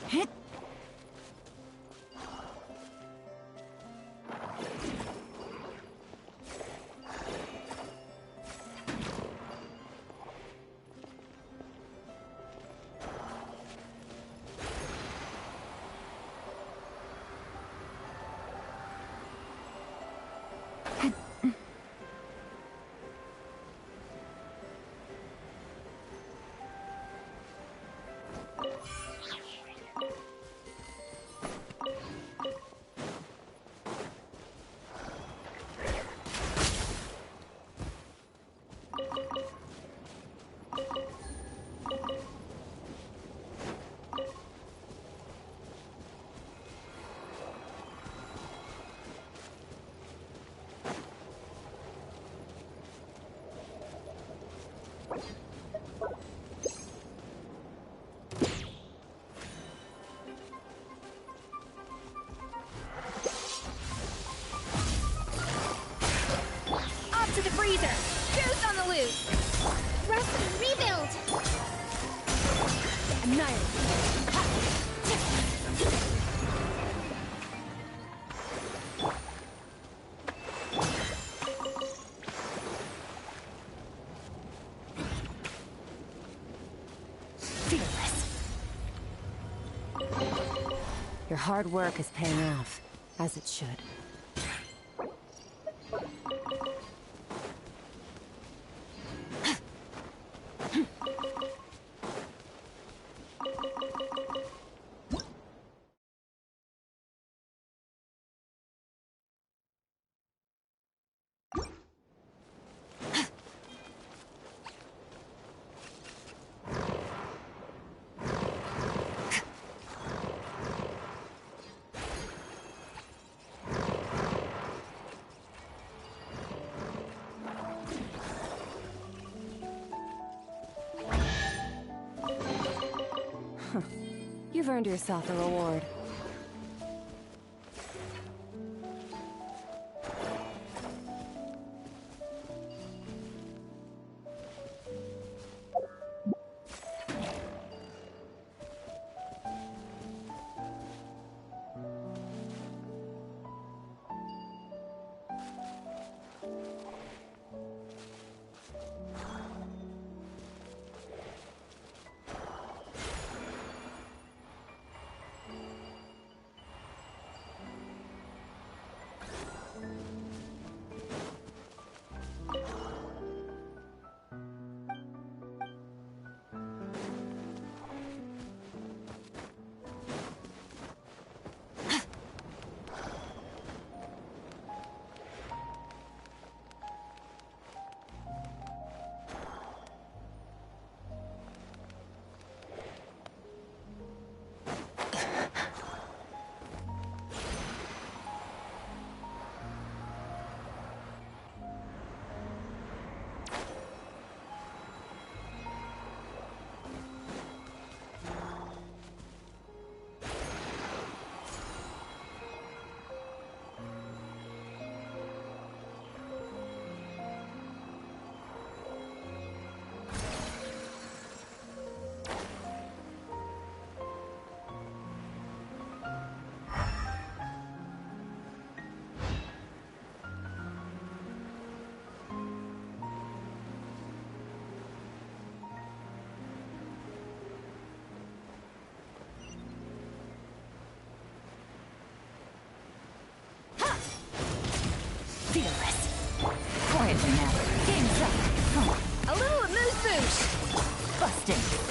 Hit. Off to the freezer! Juice on the loose! Rest, rebuild! Annihilate! Fearless. Your hard work is paying off, as it should. You've earned yourself a reward. Charging.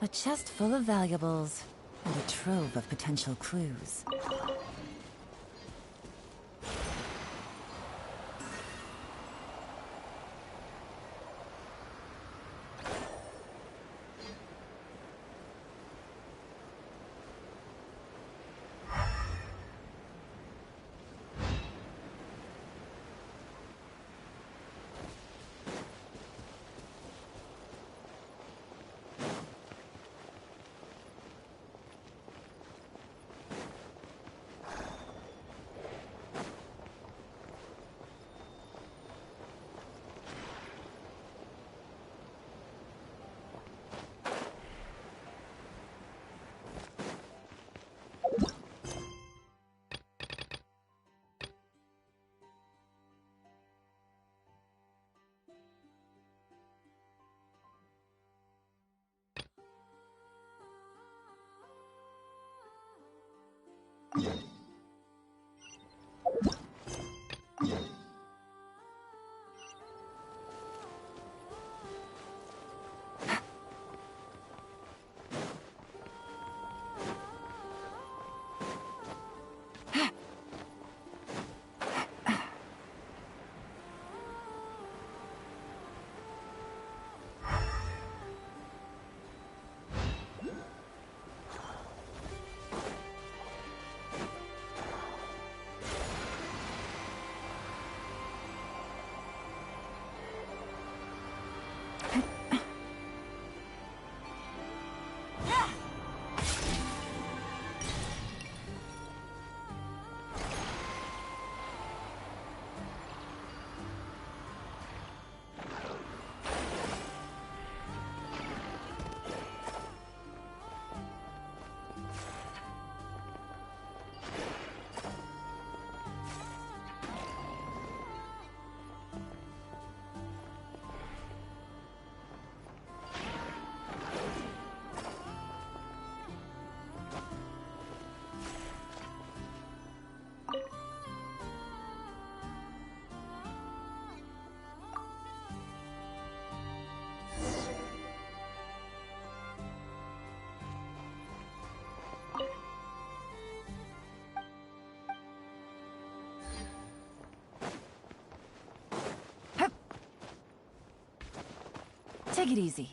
A chest full of valuables, and a trove of potential clues. Take it easy.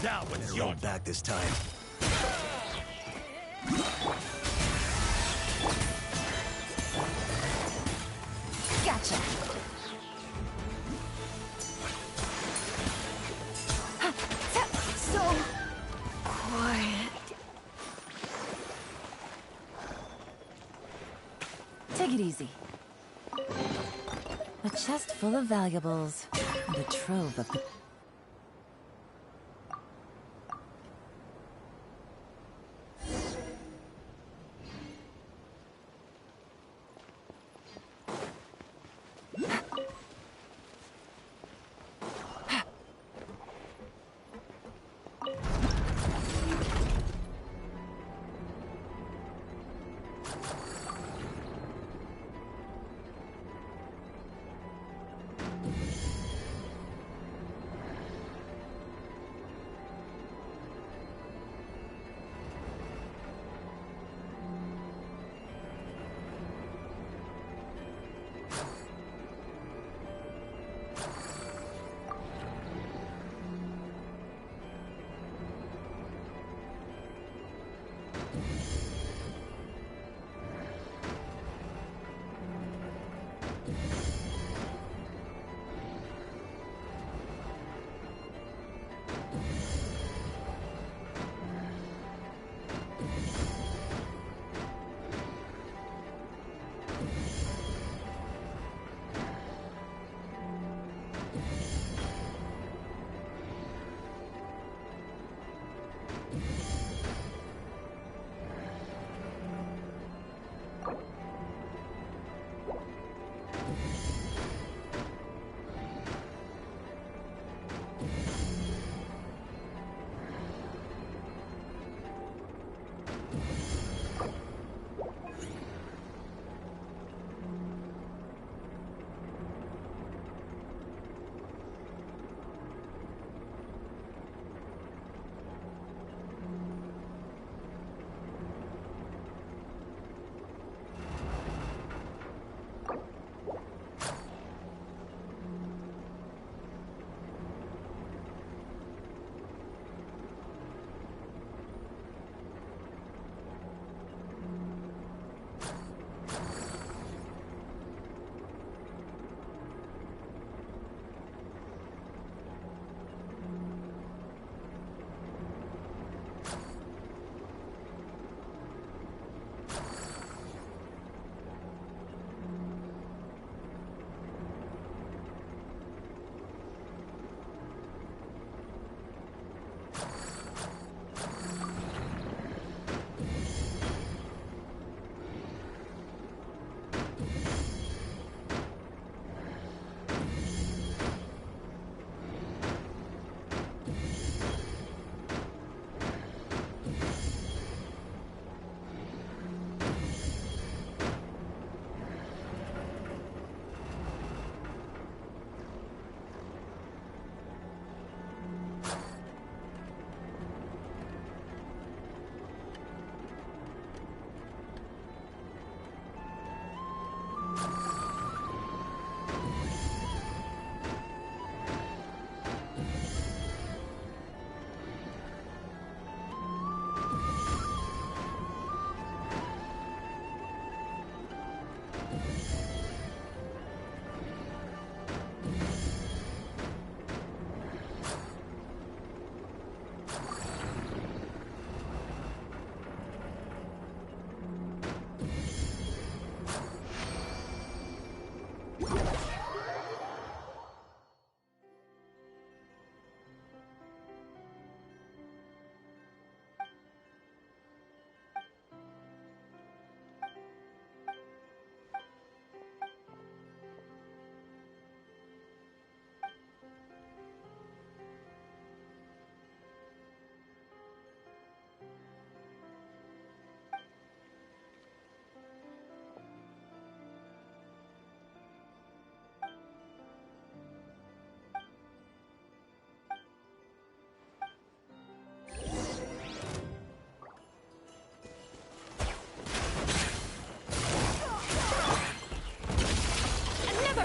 That one's your back this time. Gotcha. So quiet. Take it easy. A chest full of valuables and a trove of...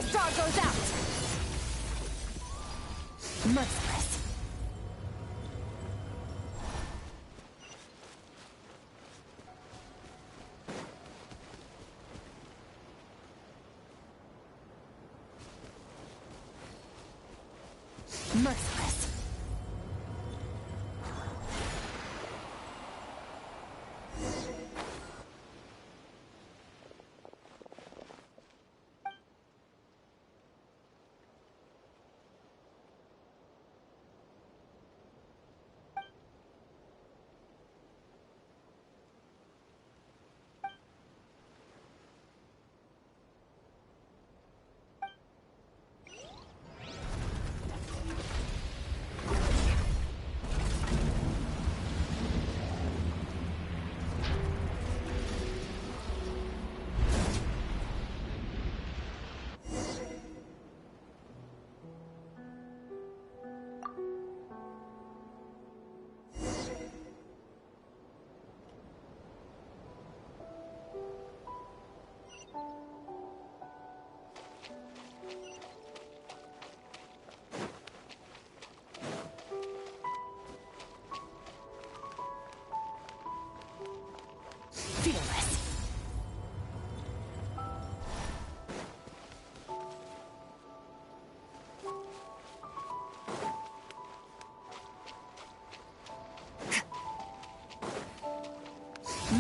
star goes out! Merciless. Merciless. Fearless.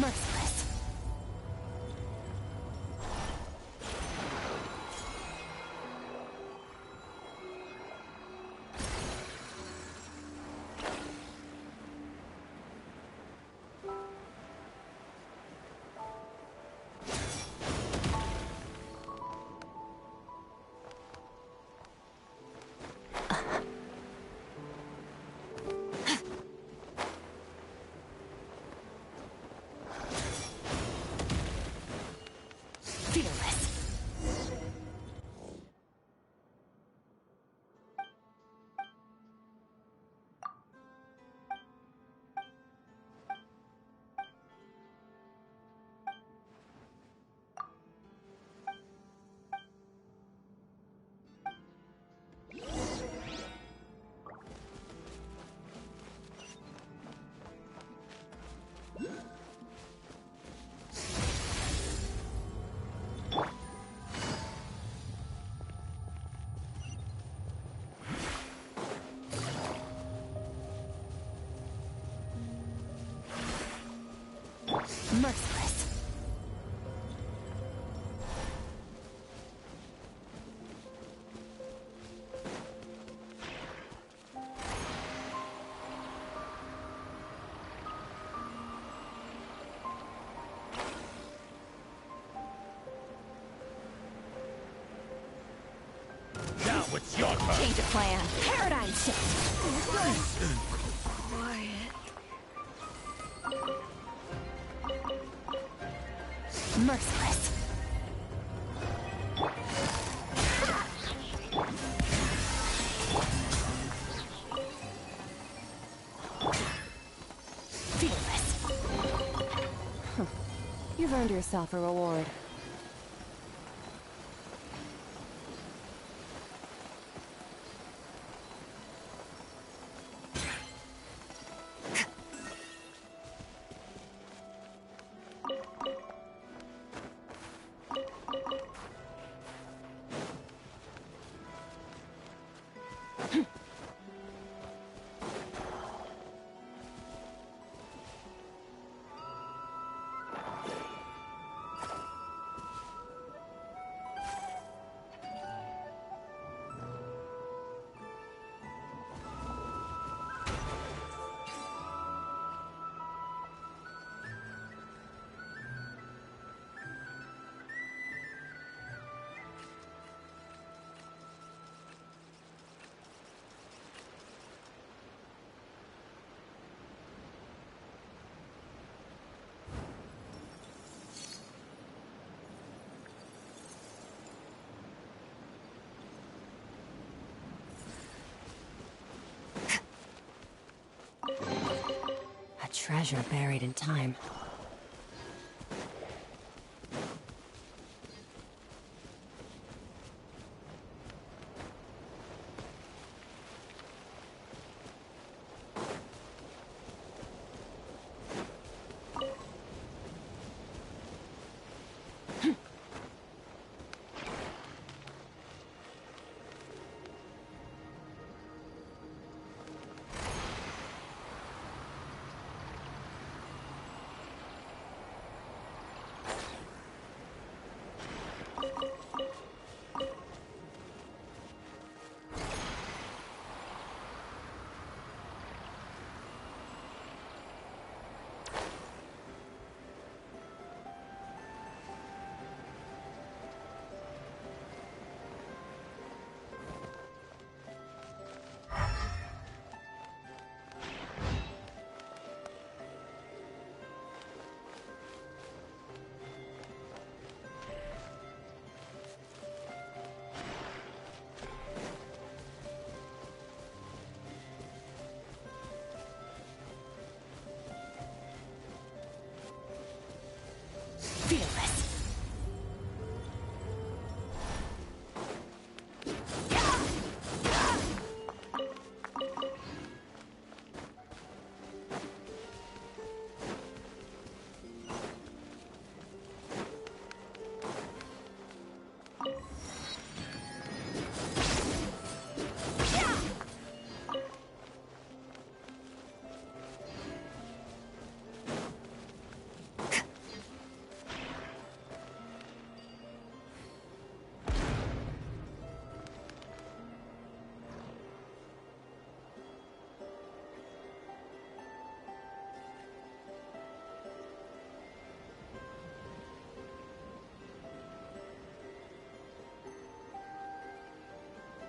Merciless. Merciless. Now it's your turn. Change of plan. Paradigm shift. Quiet. Merciless. Fearless. You've earned yourself a reward. A treasure buried in time.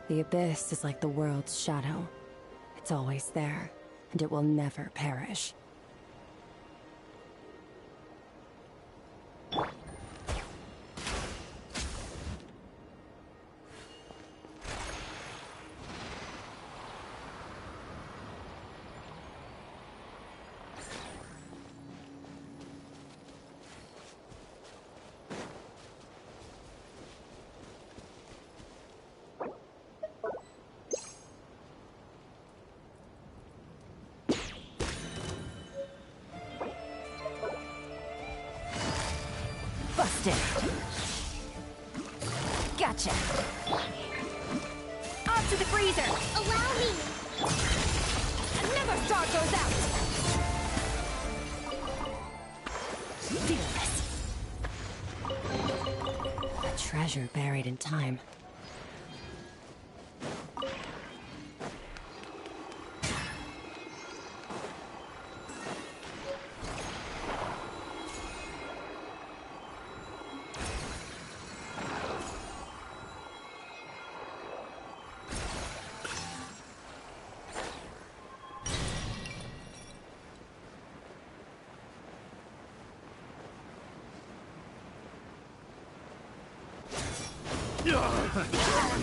The abyss is like the world's shadow. It's always there, and it will never perish. Busted. Gotcha. Off to the freezer! Allow me! Never star goes out! Feel this. A treasure buried in time.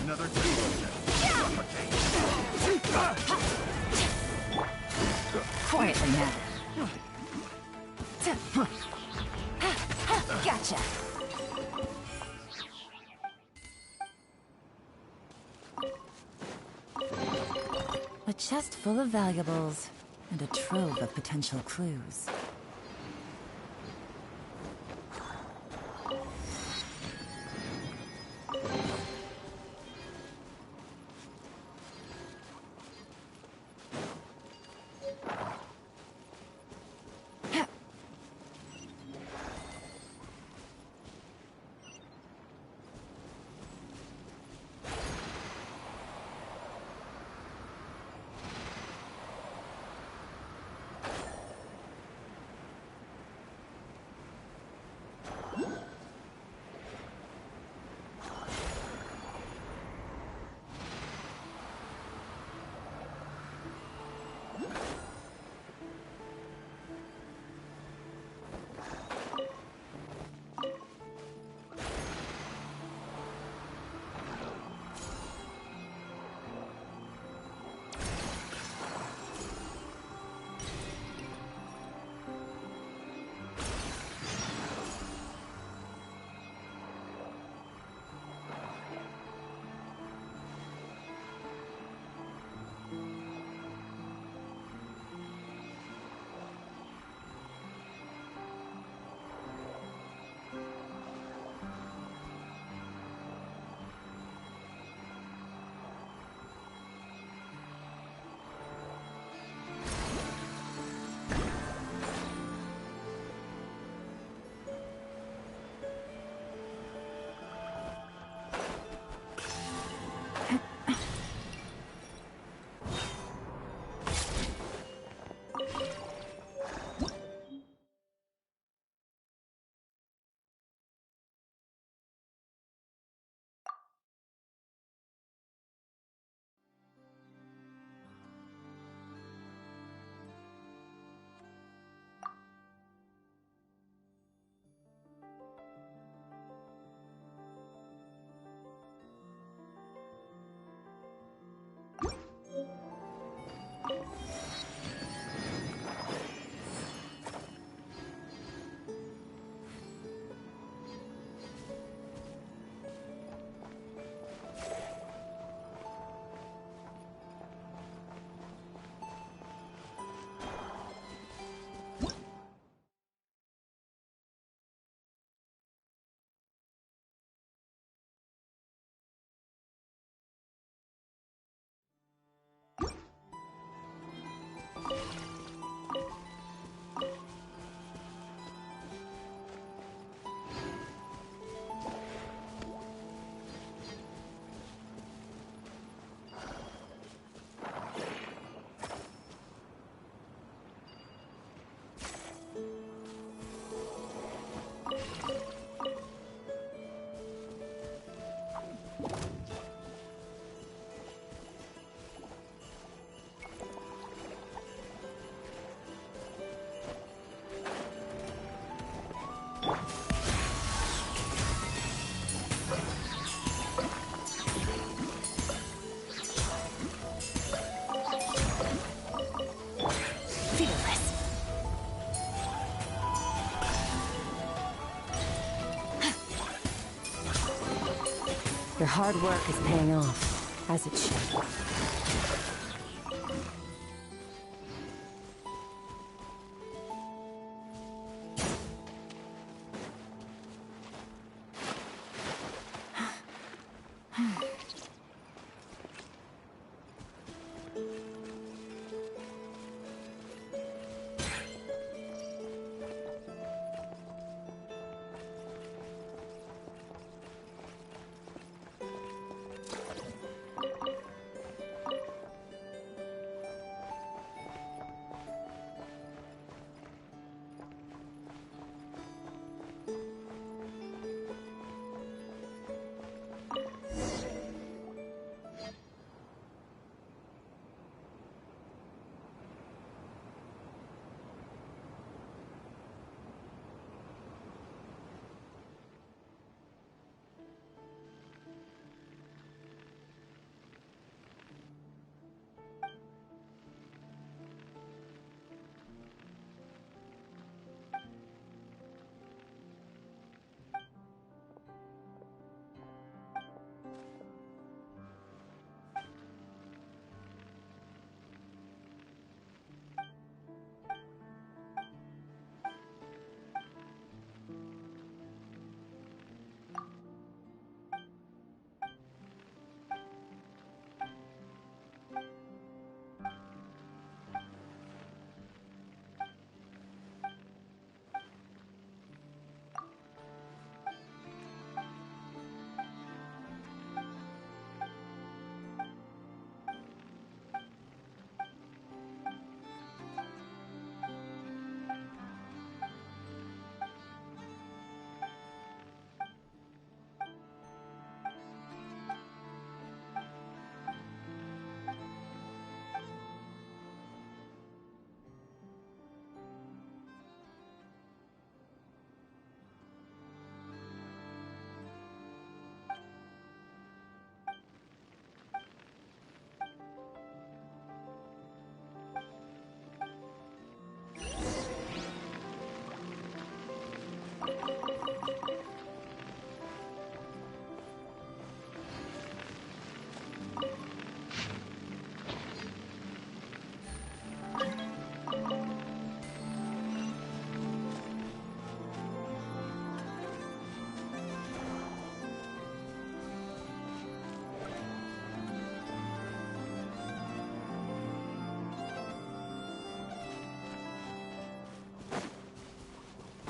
Another two of them. Quietly now. Gotcha. A chest full of valuables, and a trove of potential clues. Your hard work is paying off, as it should.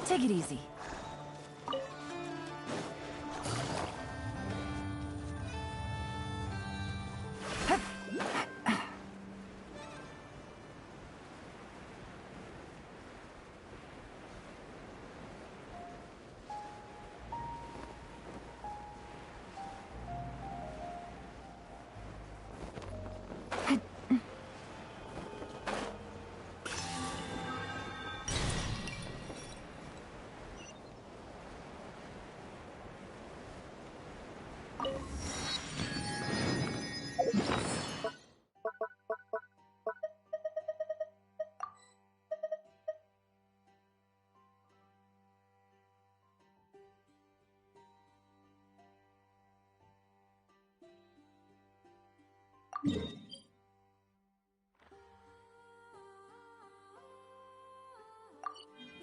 Take it easy.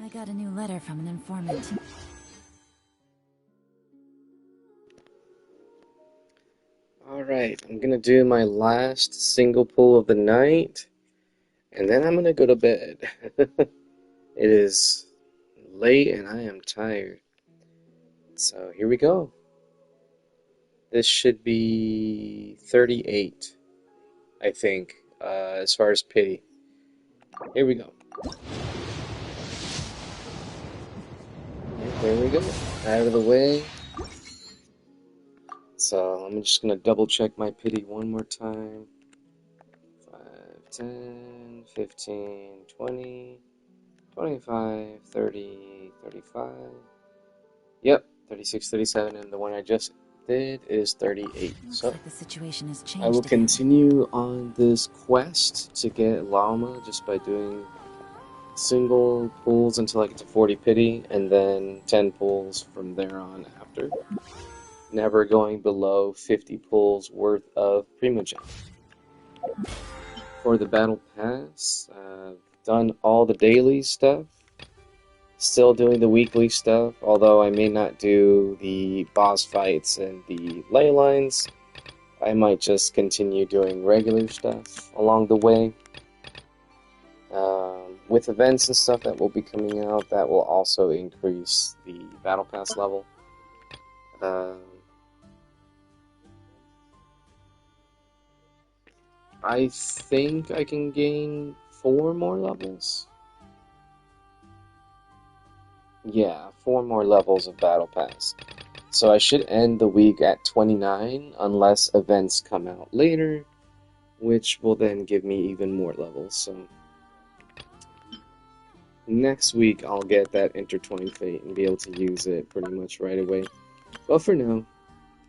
I got a new letter from an informant. Alright, I'm gonna do my last single pull of the night, and then I'm gonna go to bed. It is late and I am tired. So here we go. This should be 38, I think, as far as pity. Here we go. There we go. Out of the way. So I'm just gonna double check my pity one more time. 5, 10, 15, 20, 25, 30, 35. Yep, 36, 37, and the one I just did is 38. So Looks like the situation has changed I will again. continue on this quest to get Llama just by doing single pulls until I get to 40 pity, and then 10 pulls from there on after. never going below 50 pulls worth of Primogen. For the Battle Pass, I've done all the daily stuff. Still doing the weekly stuff, although I may not do the boss fights and the ley lines. I might just continue doing regular stuff along the way. With events and stuff that will be coming out, that will also increase the Battle Pass level. I think I can gain 4 more levels. Yeah, 4 more levels of Battle Pass. So I should end the week at 29, unless events come out later, which will then give me even more levels. So next week I'll get that Intertwined Fate and be able to use it pretty much right away. But for now,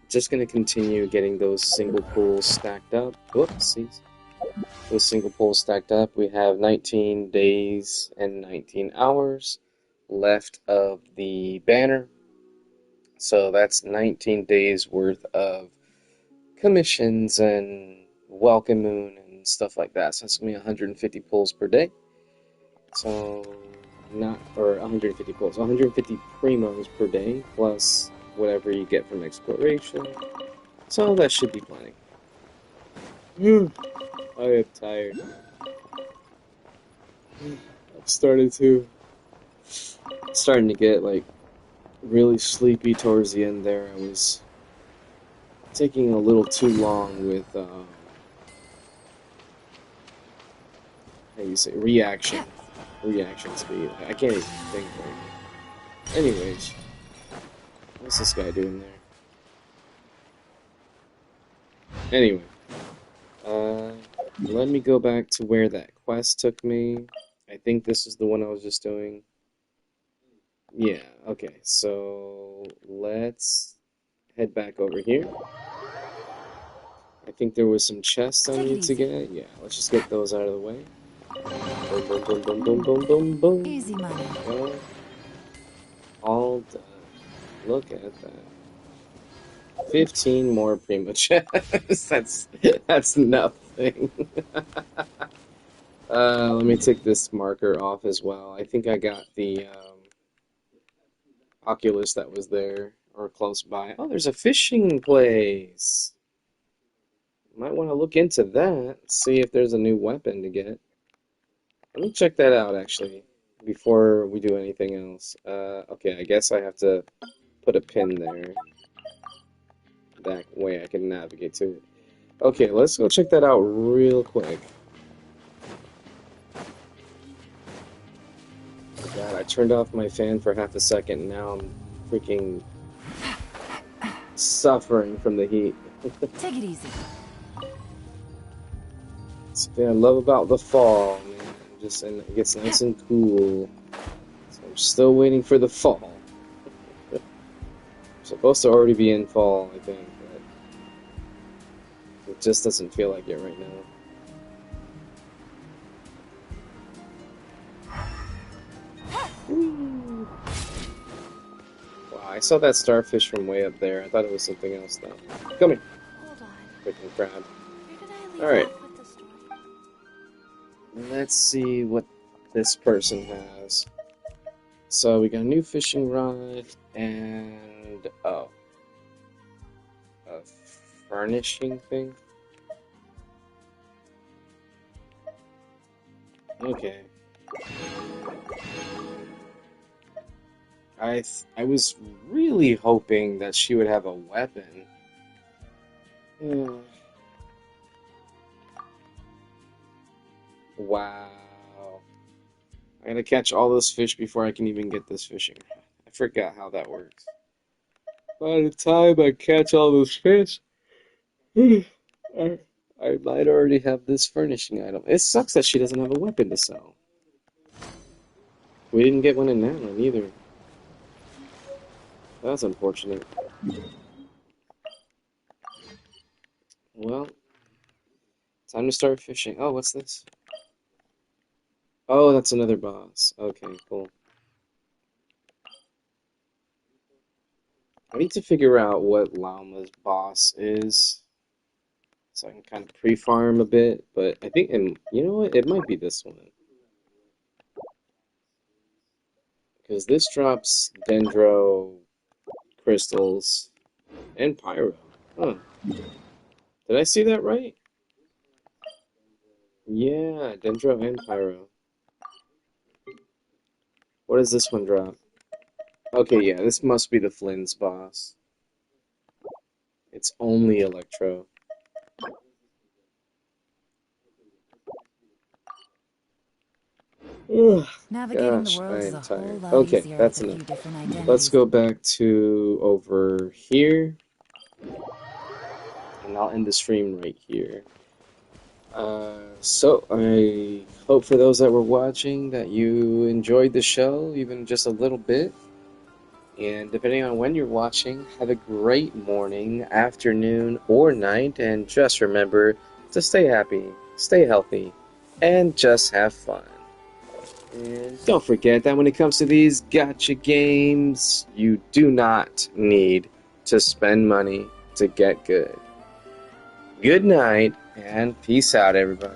just going to continue getting those single pools stacked up. Whoopsies. Those single pools stacked up. We have 19 days and 19 hours left of the banner. So that's 19 days worth of commissions and welcome moon and stuff like that. So that's going to be 150 pulls per day. So, 150 pulls, 150 primos per day, plus whatever you get from exploration. So that should be plenty. I am tired. I'm starting to get, like, really sleepy towards the end there. I was taking a little too long with, how you say, reaction speed. I can't even think right now. Anyways, what's this guy doing there? Anyway, let me go back to where that quest took me. I think this is the one I was just doing. Yeah, okay, so let's head back over here. I think there was some chests I need to get. Yeah, let's just get those out of the way. Boom, boom, boom, boom, boom, boom, boom, boom. Easy money. Go. All done. Look at that. 15 more primo chests. That's nothing. Let me take this marker off as well. I think I got the Oculus that was there or close by. Oh, there's a fishing place. Might want to look into that. See if there's a new weapon to get. Let me check that out actually before we do anything else. Okay, I guess I have to put a pin there. That way I can navigate to it. Okay, let's go check that out real quick. Oh God, I turned off my fan for half a second and now I'm freaking suffering from the heat. Take it easy. That's the thing I love about the fall, man. And it gets nice and cool. So I'm still waiting for the fall. I'm supposed to already be in fall, I think, but it just doesn't feel like it right now. Whee! Wow, I saw that starfish from way up there. I thought it was something else, though. Come here. Hold on. Freaking crab. Where did I leave Alright. off with the story? Let's see what this person has. So we got a new fishing rod and a furnishing thing. Okay. I was really hoping that she would have a weapon. Wow. I gotta catch all those fish before I can even get this fishing rod. I forgot how that works. By the time I catch all those fish, I might already have this furnishing item. It sucks that she doesn't have a weapon to sell. We didn't get one in that one either. That's unfortunate. Well, time to start fishing. Oh, what's this? Oh, that's another boss. Okay, cool. I need to figure out what Llama's boss is, so I can kind of pre-farm a bit. But I think, you know what? It might be this one, because this drops Dendro, crystals, and Pyro. Huh? Did I see that right? Yeah, Dendro and Pyro. What does this one drop? Okay, yeah, this must be the Flynn's boss. It's only Electro. Ugh, Navigating gosh, the I world is am a whole tired. lot Okay, easier that's with a enough. few different identities. Let's go back to over here. And I'll end the stream right here. So, I hope for those that were watching that you enjoyed the show, even just a little bit. And depending on when you're watching, have a great morning, afternoon, or night. And just remember to stay happy, stay healthy, and just have fun. And don't forget that when it comes to these gacha games, you do not need to spend money to get good. Good night, and peace out, everybody.